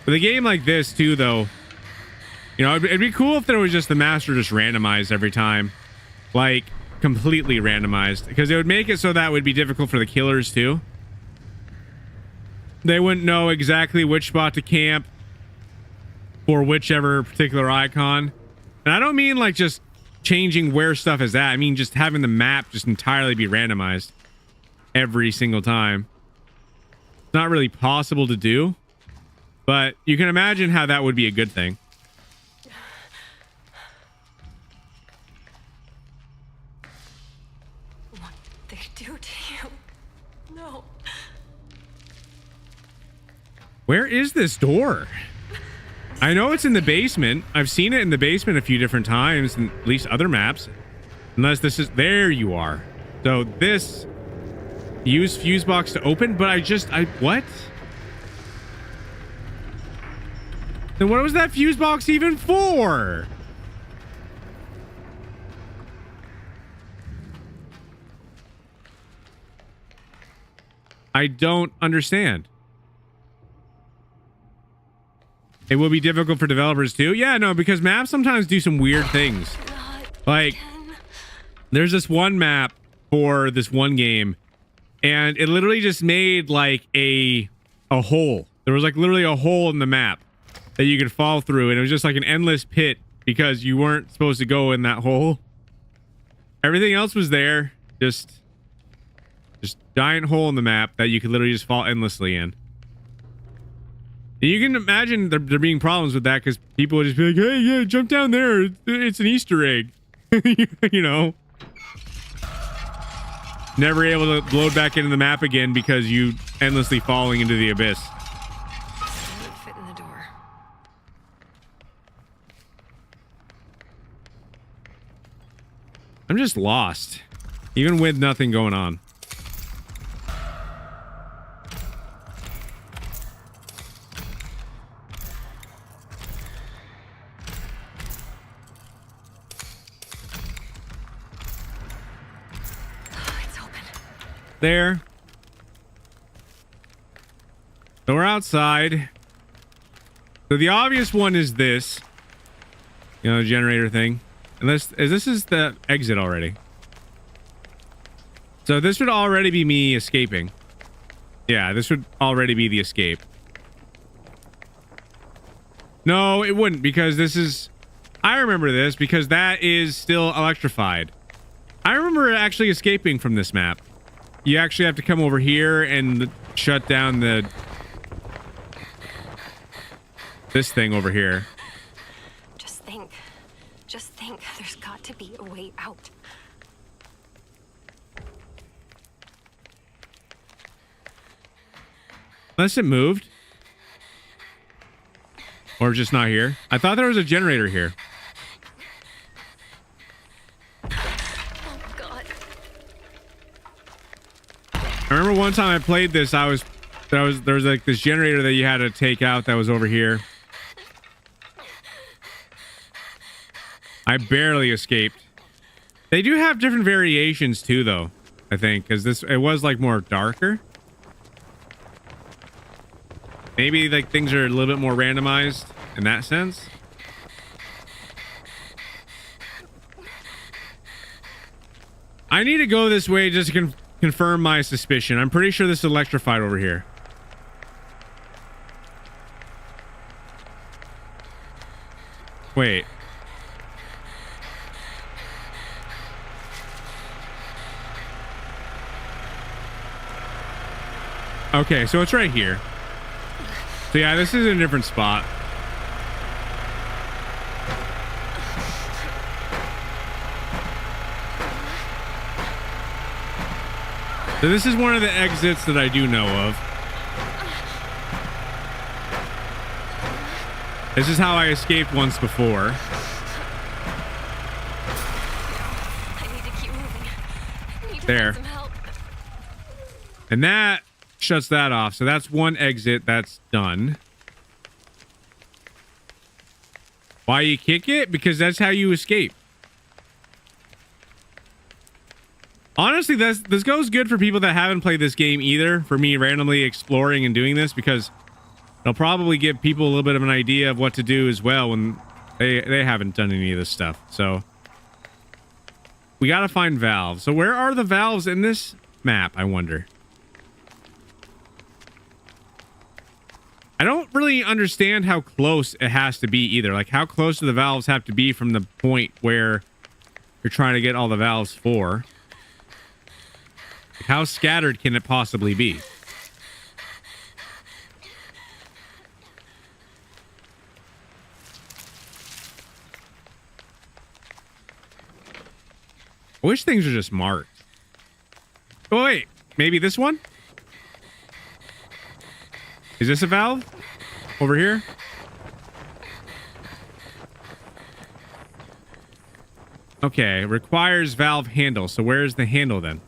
With a game like this too, though, you know, it'd be cool if there was just the master just randomized every time. Like, completely randomized. Because it would make it so that would be difficult for the killers too. They wouldn't know exactly which spot to camp for whichever particular icon. And I don't mean like just changing where stuff is at. I mean just having the map just entirely be randomized every single time. It's not really possible to do, but you can imagine how that would be a good thing. What they do to you? No. Where is this door? I know it's in the basement. I've seen it in the basement a few different times, and at least other maps. Unless this is... There you are. So this... Use fuse box to open, but what? Then what was that fuse box even for? I don't understand. It will be difficult for developers too. Yeah, no, because maps sometimes do some weird things. Like, there's this one map for this one game, and it literally just made like a hole. There was like literally a hole in the map that you could fall through, and it was just like an endless pit because you weren't supposed to go in that hole. Everything else was there, just giant hole in the map that you could literally just fall endlessly in. And you can imagine there being problems with that because people would just be like, hey, yeah, jump down there. It's an Easter egg. You know? Never able to load back into the map again because you endlessly falling into the abyss. Won't fit in the door. I'm just lost. Even with nothing going on. there. So we're outside. So the obvious one is this, you know, the generator thing. Unless this is the exit already. So this would already be me escaping. Yeah, this would already be the escape. No, it wouldn't, because this is... I remember this because that is still electrified. I remember actually escaping from this map. You actually have to come over here and shut down the... this thing over here. Just think. Just think. There's got to be a way out. Unless it moved. Or just not here. I thought there was a generator here. Oh, God. I remember one time I played this, there was like this generator that you had to take out that was over here. I barely escaped. They do have different variations too, though, I think, because it was like more darker. Maybe like things are a little bit more randomized in that sense. I need to go this way just to confirm my suspicion. I'm pretty sure this is electrified over here. Wait. Okay, so it's right here. So yeah, this is a different spot. So this is one of the exits that I do know of. This is how I escaped once before. I need to keep moving. I need to There. find some help. And that shuts that off. So that's one exit that's done. Why you kick it? Because that's how you escape. Honestly, this goes good for people that haven't played this game either. For me randomly exploring and doing this, because it'll probably give people a little bit of an idea of what to do as well when they haven't done any of this stuff. So we got to find valves. So where are the valves in this map, I wonder? I don't really understand how close it has to be either. Like, how close do the valves have to be from the point where you're trying to get all the valves for? Like, how scattered can it possibly be? I wish things were just marked. Oh, wait. Maybe this one? Is this a valve? Over here? Okay, requires valve handle. So where's the handle then?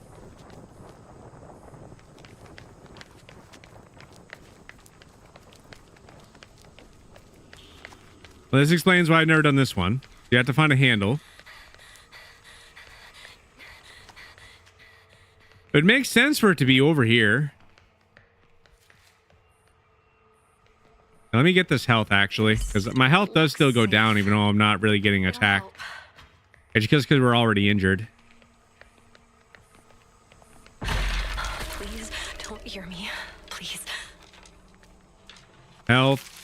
Well, this explains why I've never done this one. You have to find a handle. It makes sense for it to be over here. Now, let me get this health, actually, because my health does still go down, even though I'm not really getting attacked. It's just because we're already injured. Please don't hear me. Please. Health.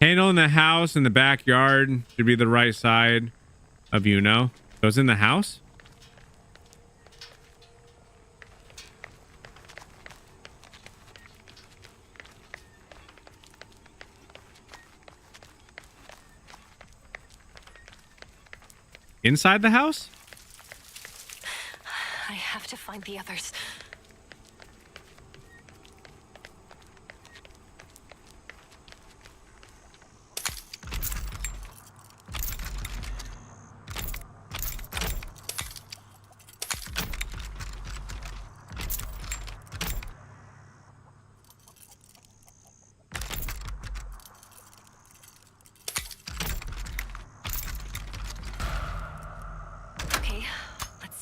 Handle in the house in the backyard should be the right side of you, no? So it's in the house? Inside the house? I have to find the others.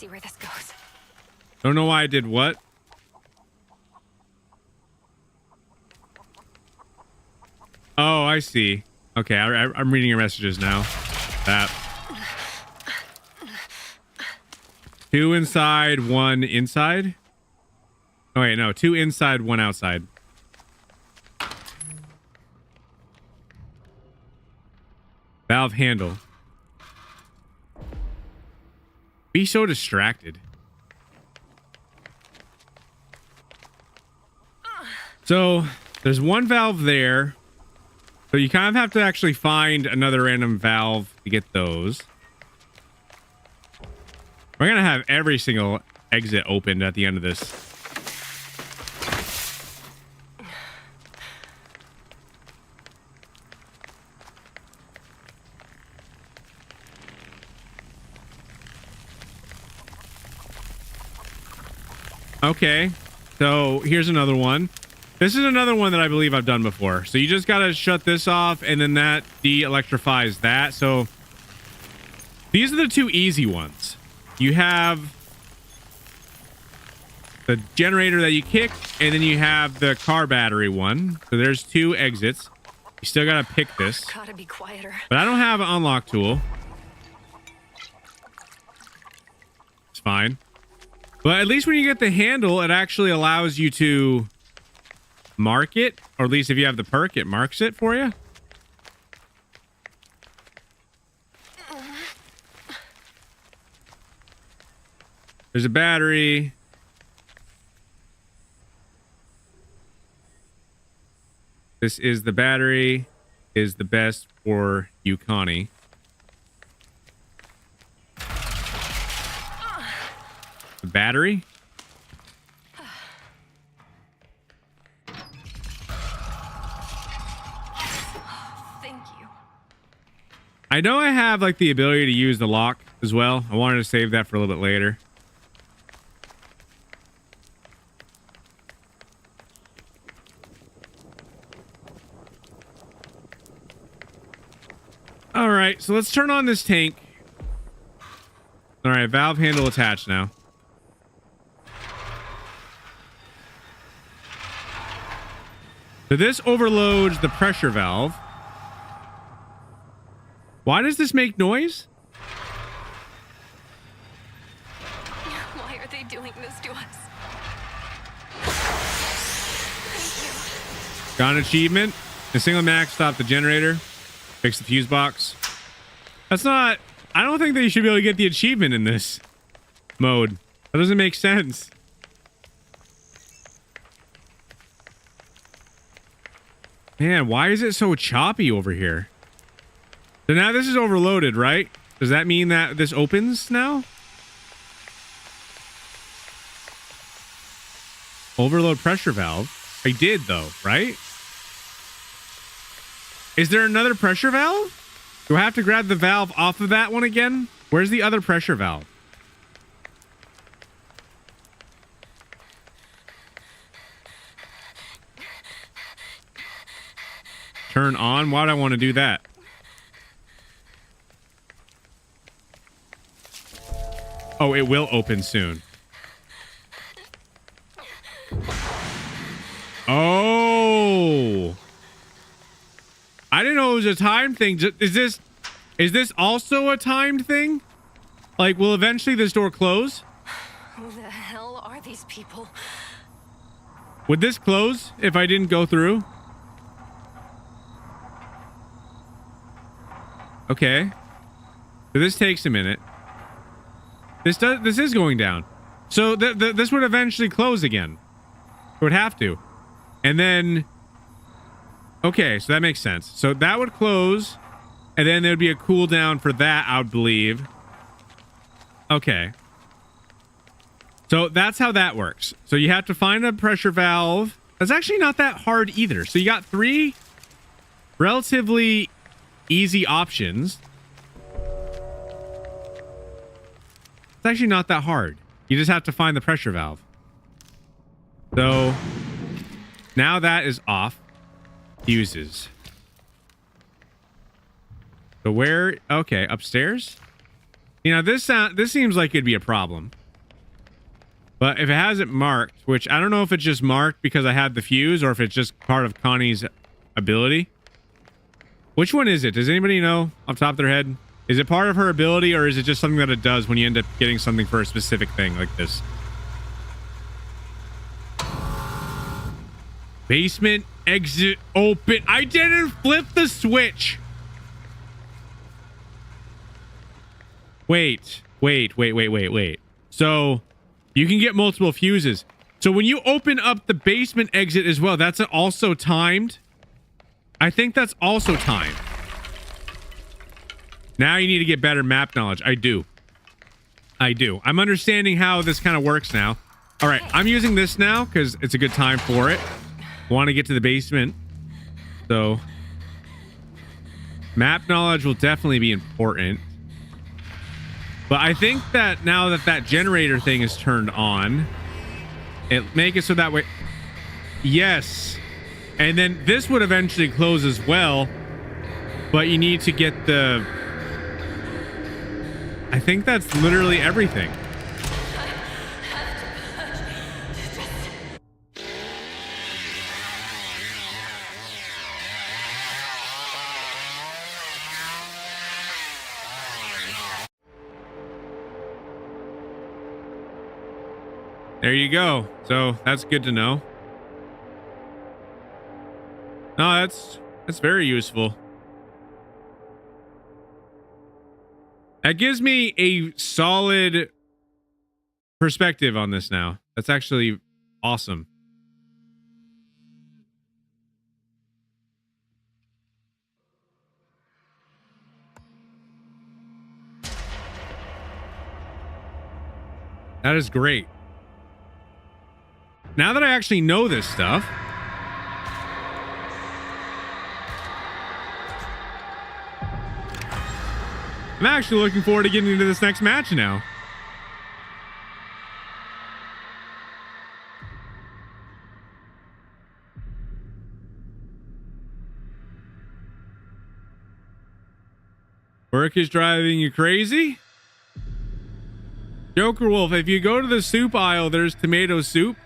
see where this goes. Don't know why I did what. Oh, I see. Okay, I'm reading your messages now. That. 2 inside, 1 inside. Oh wait, no, 2 inside, 1 outside. Valve handle. Be so distracted. So there's 1 valve there. So you kind of have to actually find another random valve to get those. We're going to have every single exit opened at the end of this. Okay, so here's another one. This is another one that I believe I've done before. So you just got to shut this off, and then that de-electrifies that. So these are the 2 easy ones. You have the generator that you kick, and then you have the car battery one. So there's 2 exits. You still got to pick this. Gotta be quieter. But I don't have an unlock tool. It's fine. But at least when you get the handle, it actually allows you to mark it. Or at least if you have the perk, it marks it for you. There's a battery. This is the battery. Is the best for you, Connie. The battery? Thank you. I know I have like the ability to use the lock as well. I wanted to save that for a little bit later. All right, so let's turn on this tank. All right, valve handle attached now. So this overloads the pressure valve. Why does this make noise? Why are they doing this to us? Thank Got an achievement. A single max stop the generator. Fix the fuse box. That's not... I don't think that you should be able to get the achievement in this mode. That doesn't make sense. Man, why is it so choppy over here? So now this is overloaded, right? Does that mean that this opens now? Overload pressure valve. I did though, right? Is there another pressure valve? Do I have to grab the valve off of that one again? Where's the other pressure valve? Turn on? Why do I want to do that? Oh, it will open soon. Oh, I didn't know it was a timed thing. Is this also a timed thing? Like, will eventually this door close? Who the hell are these people? Would this close if I didn't go through? Okay. So this takes a minute. This is going down. So this would eventually close again. It would have to. And then... Okay, so that makes sense. So that would close. And then there'd be a cooldown for that, I would believe. Okay. So that's how that works. So you have to find a pressure valve. That's actually not that hard either. So you got 3 relatively easy options. It's actually not that hard. You just have to find the pressure valve. So now that is off. Fuses. So where? Okay, upstairs. You know, this seems like it'd be a problem. But if it has it marked, which I don't know if it's just marked because I had the fuse or if it's just part of Connie's ability. Which one is it? Does anybody know off the top of their head? Is it part of her ability or is it just something that it does when you end up getting something for a specific thing like this? Basement exit open. I didn't flip the switch. Wait. So you can get multiple fuses. So when you open up the basement exit as well, that's also timed. I think that's also timed. Now you need to get better map knowledge. I do. I'm understanding how this kind of works now. All right, I'm using this now because it's a good time for it. Want to get to the basement. So map knowledge will definitely be important. But I think that now that that generator thing is turned on, it make it so that way. Yes. And then this would eventually close as well. But you need to get the... I think that's literally everything. There you go. So that's good to know. No, that's very useful. That gives me a solid perspective on this now. That's actually awesome. That is great. Now that I actually know this stuff, I'm actually looking forward to getting into this next match now. Work is driving you crazy? Joker Wolf, if you go to the soup aisle, there's tomato soup.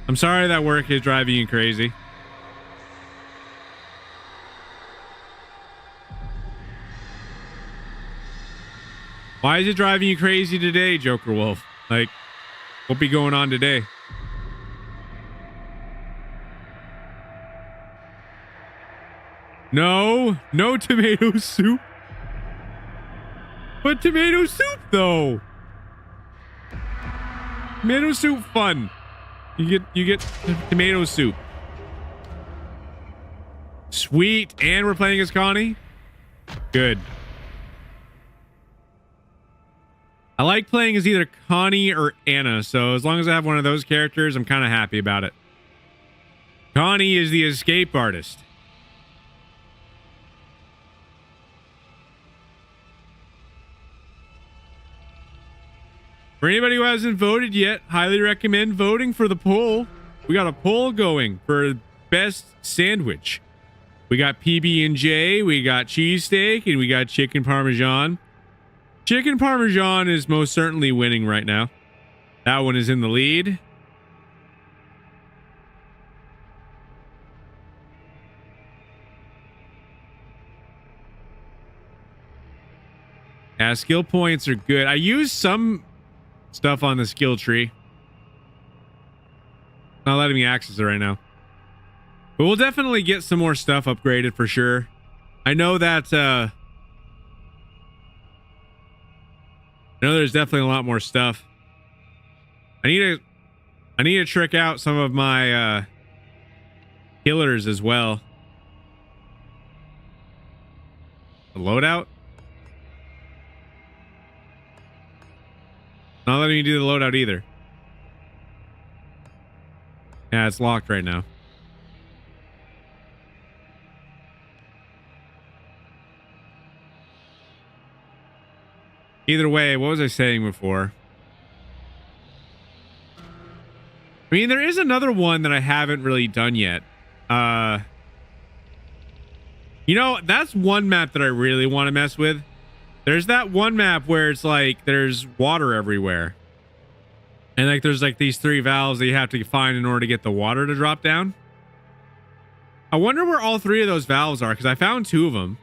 I'm sorry that work is driving you crazy. Why is it driving you crazy today, Joker Wolf? Like, what be going on today? No tomato soup. But tomato soup though. Tomato soup fun. You get tomato soup. Sweet. And we're playing as Connie. Good. I like playing as either Connie or Anna, so as long as I have one of those characters, I'm kind of happy about it. Connie is the escape artist. For anybody who hasn't voted yet, highly recommend voting for the poll. We got a poll going for best sandwich. We got PB&J, we got cheesesteak, and we got chicken parmesan. Chicken parmesan is most certainly winning right now. That one is in the lead. Yeah, skill points are good. I use some stuff on the skill tree. Not letting me access it right now. But we'll definitely get some more stuff upgraded for sure. I know that I know there's definitely a lot more stuff. I need to trick out some of my killers as well. The loadout? Not letting me do the loadout either. Yeah, it's locked right now. Either way, what was I saying before? I mean, there is another one that I haven't really done yet. You know, that's one map that I really want to mess with. There's that one map where it's like there's water everywhere. And like there's like these 3 valves that you have to find in order to get the water to drop down. I wonder where all 3 of those valves are, because I found 2 of them.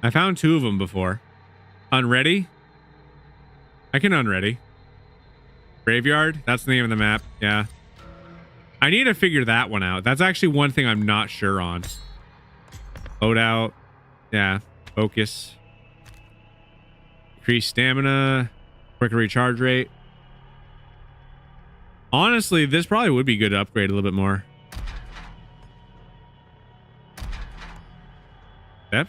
I found 2 of them before. Unready? I can unready. Graveyard? That's the name of the map. Yeah. I need to figure that one out. That's actually one thing I'm not sure on. Loadout. Yeah. Focus. Increase stamina. Quicker recharge rate. Honestly, this probably would be good to upgrade a little bit more. Yep.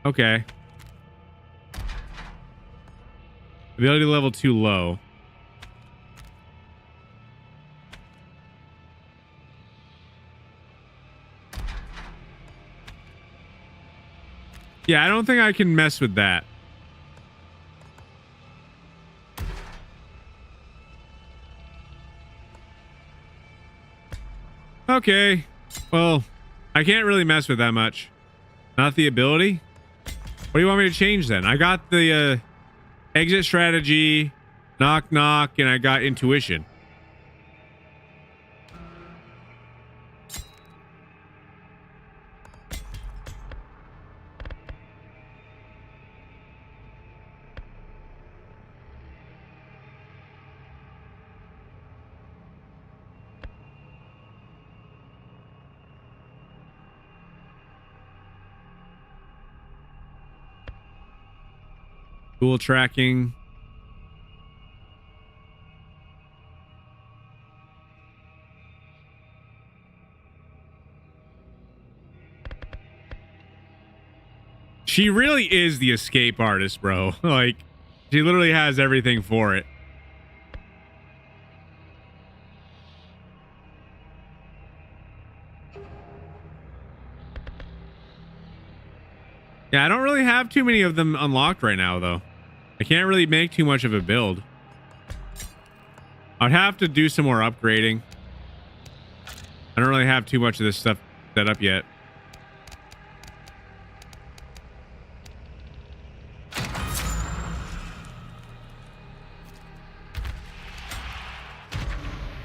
Okay. Ability level too low. Yeah, I don't think I can mess with that. Okay. Well, I can't really mess with that much. Not the ability. What do you want me to change then? I got the exit strategy, knock knock, and I got intuition. Dual tracking. She really is the escape artist, bro. Like, she literally has everything for it. Yeah, I don't really have too many of them unlocked right now, though. I can't really make too much of a build. I'd have to do some more upgrading. I don't really have too much of this stuff set up yet.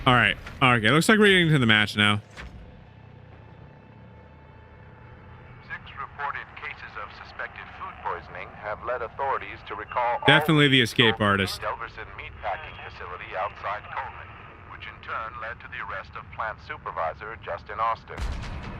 All right. Okay, looks like we're getting to the match now. 6 reported cases of suspected food poisoning have led authorities to recall Definitely all the escape from artist. Delverson meatpacking facility outside Coleman, which in turn led to the arrest of plant supervisor Justin Austin.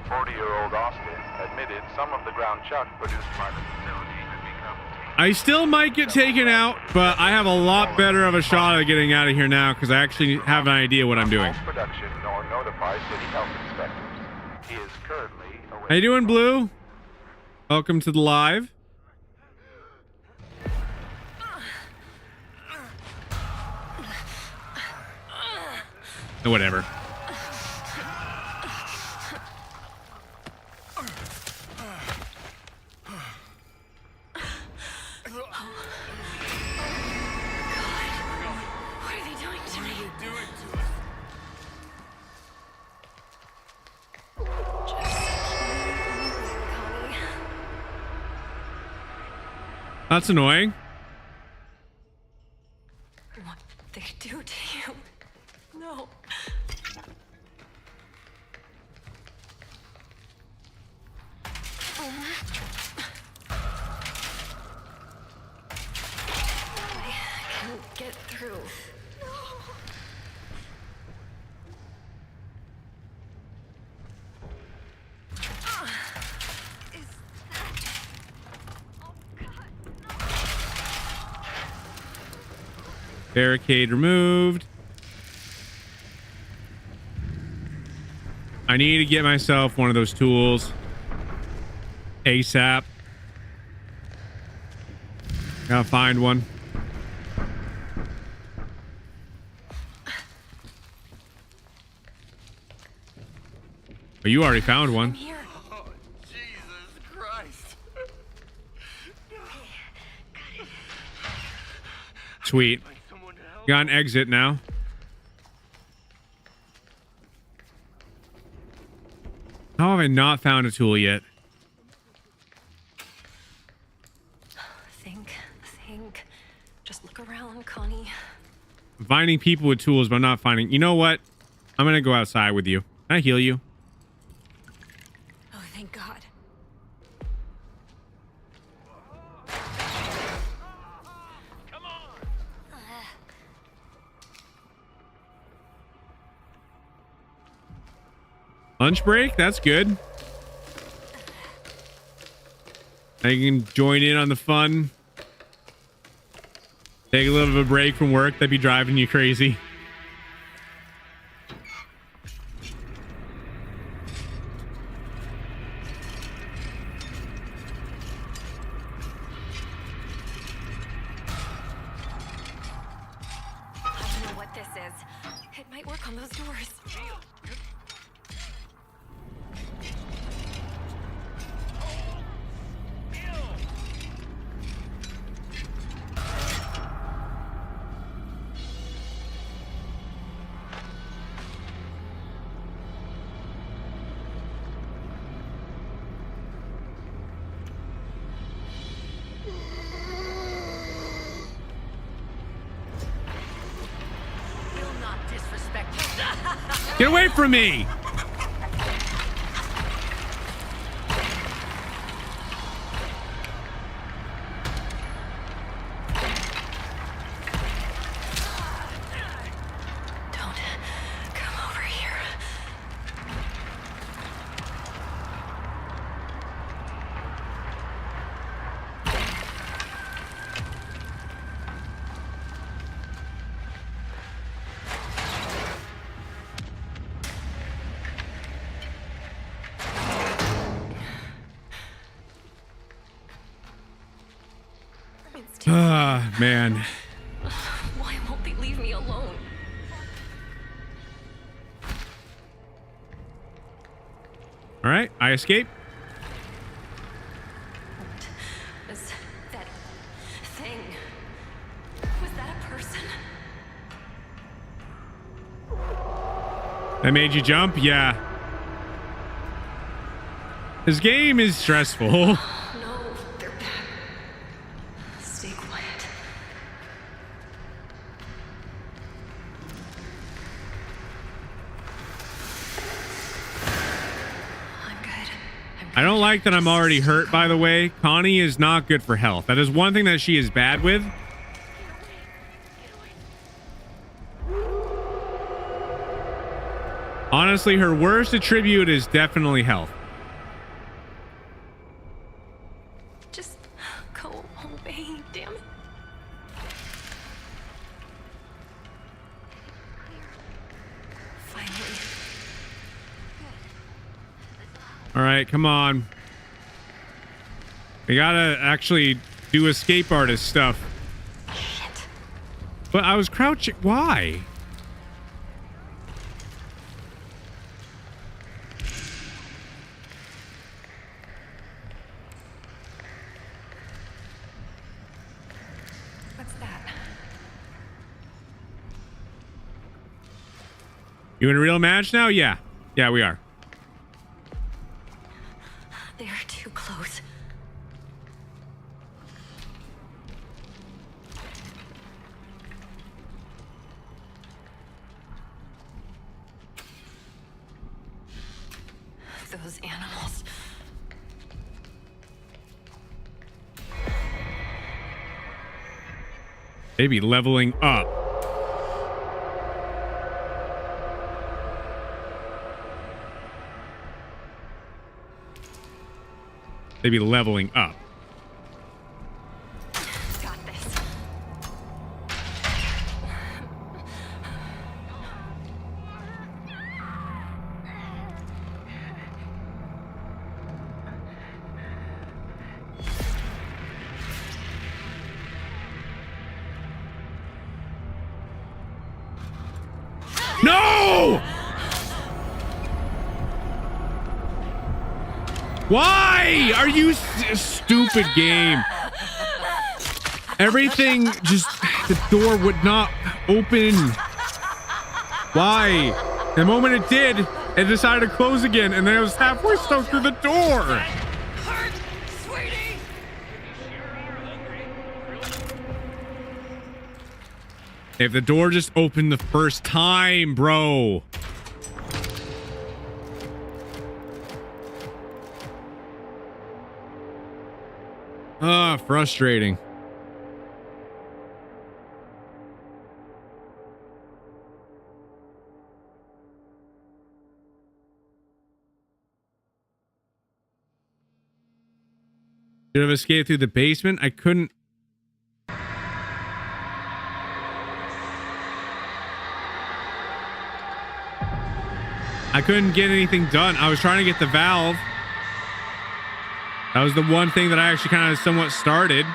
40-year-old Austin admitted some of the ground chuck produced by the facility had become tainted. I still might get taken out, but I have a lot better of a shot at getting out of here now because I actually have an idea what I'm doing. Production nor notify city health inspectors. He is currently How you doing, Blue? Welcome to the live. Whatever. What are they doing to me? That's annoying. What they do to you? No. I can't get through. No. Is that... Oh, God. Barricade removed. I need to get myself one of those tools ASAP. Gotta find one. Oh, you already found I'm one. here. Oh, Jesus Christ. Sweet. Find someone to help Got an exit now. How have I not found a tool yet? Think. Just look around, Connie. I'm finding people with tools, but I'm not finding... You know what? I'm gonna go outside with you. Can I heal you? Oh, thank God. Come on. Lunch break? That's good. I can join in on the fun. Take a little bit of a break from work. That'd be driving you crazy. I don't know what this is. It might work on those doors. Will not disrespect you. Get away from me! Don't come over here. It's too- Ah, man. Why won't they leave me alone? All right, I escape. Was that thing? Was that a person? That made you jump? Yeah. This game is stressful. No, they're back. Stay quiet. I'm good. I don't like that I'm already hurt, by the way. Connie is not good for health. That is one thing that she is bad with. Honestly, her worst attribute is definitely health. Just go away, damn it. Finally. All right, come on. We gotta actually do escape artist stuff. Shit. But I was crouching. Why? What's that? You in a real match now? Yeah. Yeah, we are. They're too close. Those animals. They be leveling up. They be leveling up. Got this. No! Why are you stupid game? Everything just, the door would not open? Why? The moment it did, it decided to close again, and then I was halfway stuck through the door. Hurt, sweetie. If the door just opened the first time, bro. Frustrating. Should have escaped through the basement. I couldn't. I couldn't get anything done. I was trying to get the valve. That was the one thing that I actually kind of somewhat started.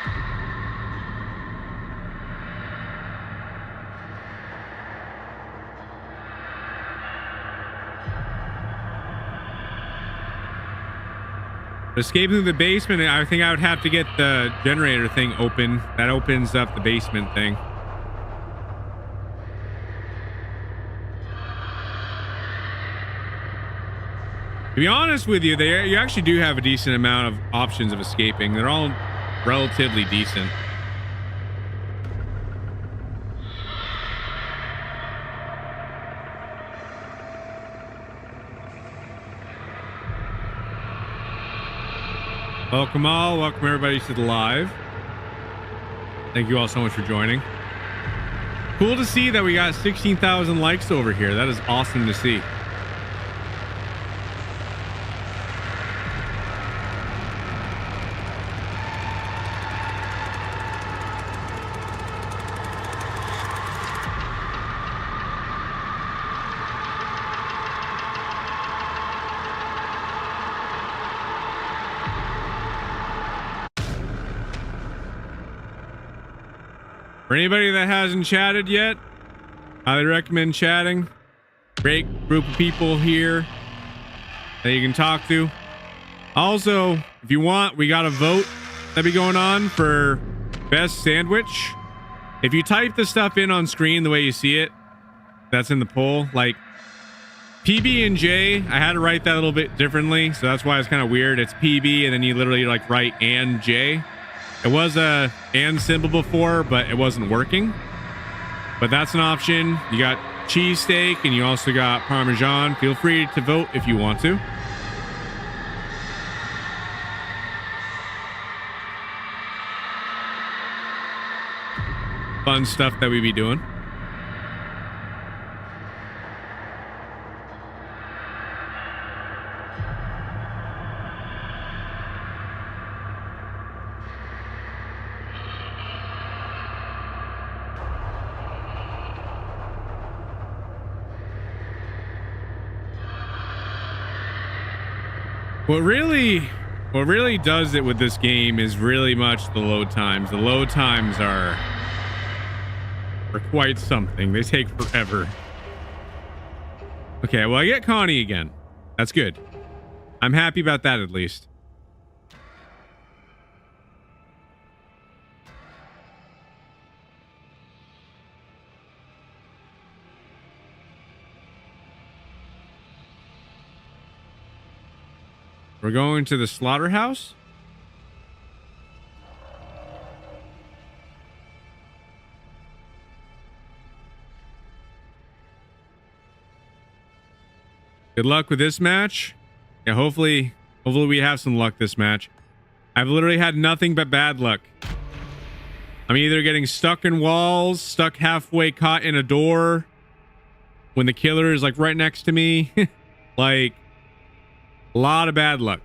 Escaping through the basement, I think I would have to get the generator thing open. That opens up the basement thing. To be honest with you, you actually do have a decent amount of options of escaping. They're all relatively decent. Welcome all. Welcome everybody to the live. Thank you all so much for joining. Cool to see that we got 16,000 likes over here. That is awesome to see. For anybody that hasn't chatted yet, highly recommend chatting. Great group of people here that you can talk to. Also, if you want, we got a vote that'll be going on for best sandwich. If you type the stuff in on screen the way you see it, that's in the poll. Like PB and J, I had to write that a little bit differently, so that's why it's kind of weird. It's PB and then you literally like write and J. It was a and symbol before, but it wasn't working. But that's an option. You got cheesesteak and you also got Parmesan. Feel free to vote if you want to. Fun stuff that we be doing. What really does it with this game is really much the load times. The load times are quite something. They take forever. Okay, well, I get Connie again. That's good. I'm happy about that at least. We're going to the slaughterhouse. Good luck with this match. Yeah, hopefully we have some luck this match. I've literally had nothing but bad luck. I'm either getting stuck in walls, stuck halfway caught in a door when the killer is like right next to me. Like a lot of bad luck.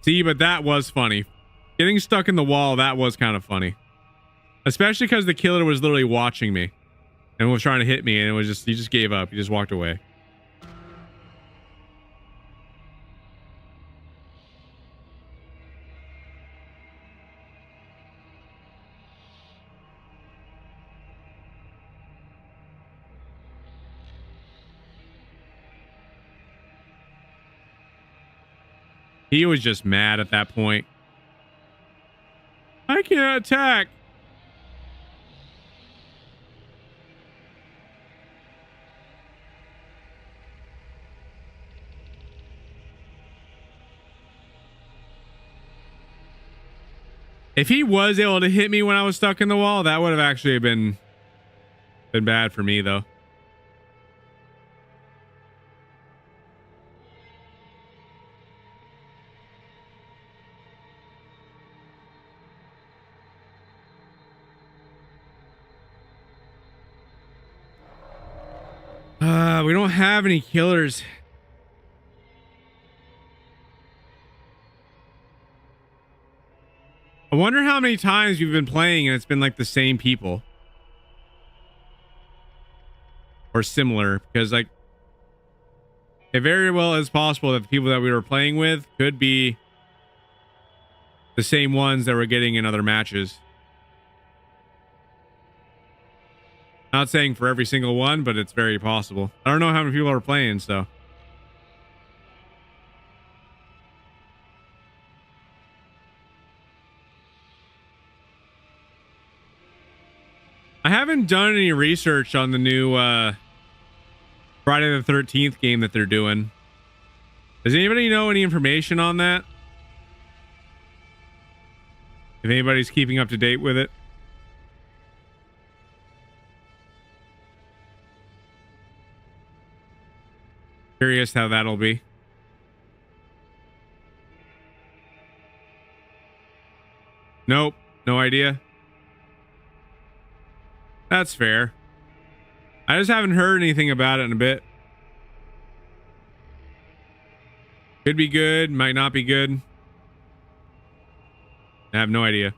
See, but that was funny. Getting stuck in the wall, that was kind of funny. Especially because the killer was literally watching me and was trying to hit me, and it was just, he just gave up. He just walked away. He was just mad at that point. I can't attack. If he was able to hit me when I was stuck in the wall, that would have actually been bad for me, though. We don't have any killers. I wonder how many times you've been playing and it's been like the same people. Or similar, because like it very well is possible that the people that we were playing with could be the same ones that we're getting in other matches. Not saying for every single one, but it's very possible. I don't know how many people are playing, so. I haven't done any research on the new Friday the 13th game that they're doing. Does anybody know any information on that? If anybody's keeping up to date with it? Curious how that'll be. Nope, no idea. That's fair. I just haven't heard anything about it in a bit. Could be good, might not be good. I have no idea.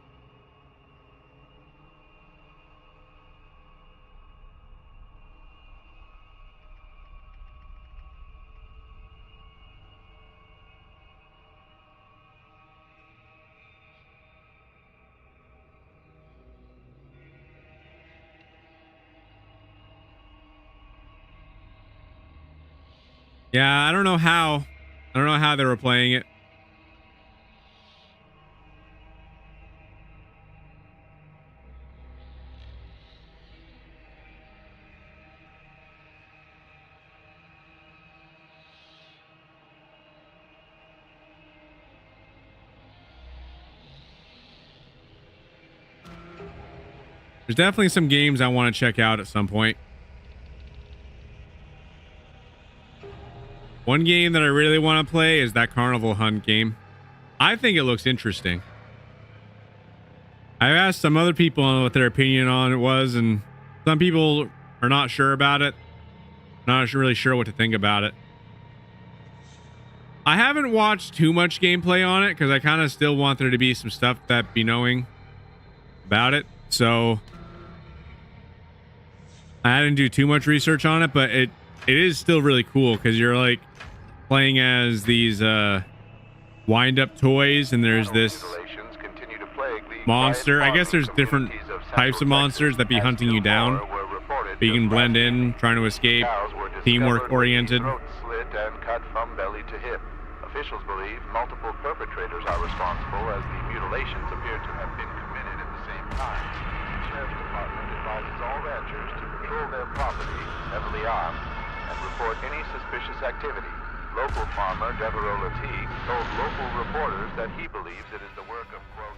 Yeah, I don't know how. I don't know how they were playing it. There's definitely some games I want to check out at some point. One game that I really want to play is that Carnival Hunt game. I think it looks interesting. I've asked some other people on what their opinion on it was, and some people are not sure about it. Not really sure what to think about it. I haven't watched too much gameplay on it because I kind of still want there to be some stuff that be knowing about it. So I didn't do too much research on it, but it is still really cool because you're like playing as these wind-up toys, and there's this monster. I guess there's different types of monsters that be hunting you down, but you can blend in, trying to escape, teamwork oriented. Officials believe multiple perpetrators are responsible, as the mutilations appear to have been committed at the same time. The Sheriff's Department advises all ranchers to patrol their property, heavily armed, and report any suspicious activity. Local farmer Devereaux Latique told local reporters that he believes it is the work of, quote,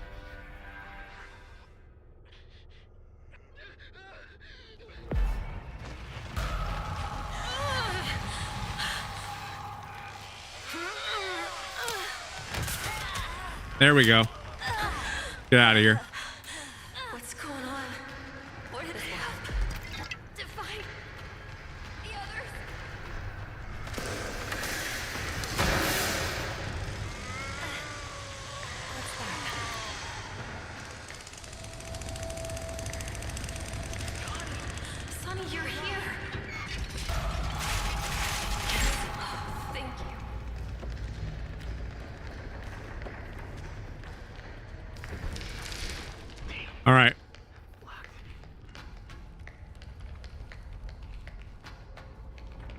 There we go. Get out of here. What's going on? What is that? To find the others. What's that? Sonny, you're here. Thank you. All right.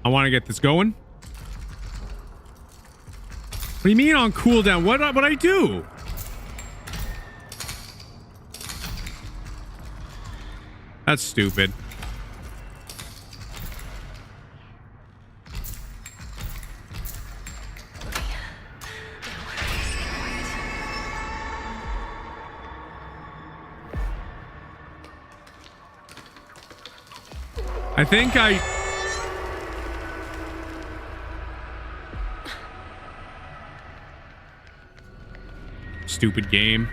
I want to get this going. What do you mean on cooldown? What I do? That's stupid. I think stupid game.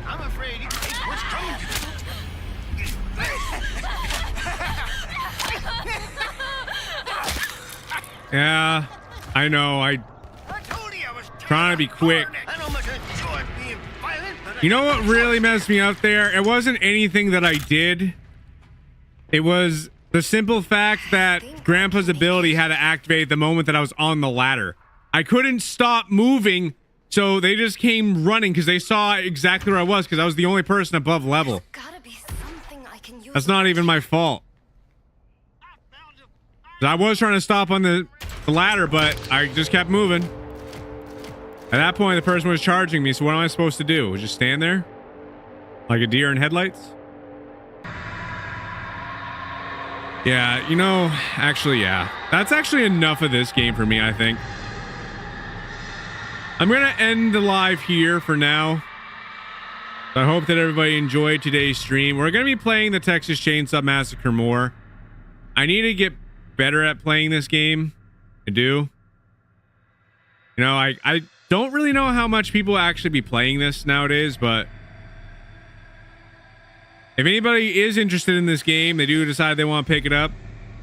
I'm afraid it's what's coming. Yeah, I know. I told you I was trying to be quick. I know much enjoy being violent, but You know what really messed me up there? It wasn't anything that I did. It was the simple fact that Grandpa's ability had to activate the moment that I was on the ladder. I couldn't stop moving, so they just came running because they saw exactly where I was because I was the only person above level. Gotta be something I can use. That's not even my fault. I was trying to stop on the ladder, but I just kept moving. At that point, the person was charging me, so what am I supposed to do? Just stand there? Like a deer in headlights? Yeah, you know, actually, yeah. That's actually enough of this game for me, I think. I'm going to end the live here for now. I hope that everybody enjoyed today's stream. We're going to be playing the Texas Chainsaw Massacre more. I need to get better at playing this game. I do. You know, I don't really know how much people actually be playing this nowadays, but if anybody is interested in this game, they do decide they want to pick it up,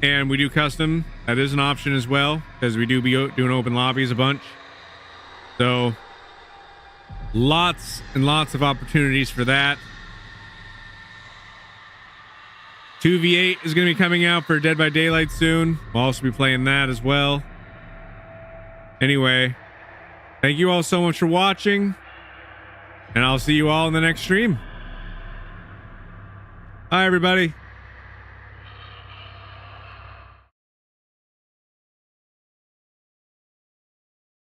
and we do custom, that is an option as well, because we do be doing open lobbies a bunch. So lots and lots of opportunities for that. 2v8 is going to be coming out for Dead by Daylight soon. We'll also be playing that as well. Anyway, thank you all so much for watching, and I'll see you all in the next stream. Bye, everybody.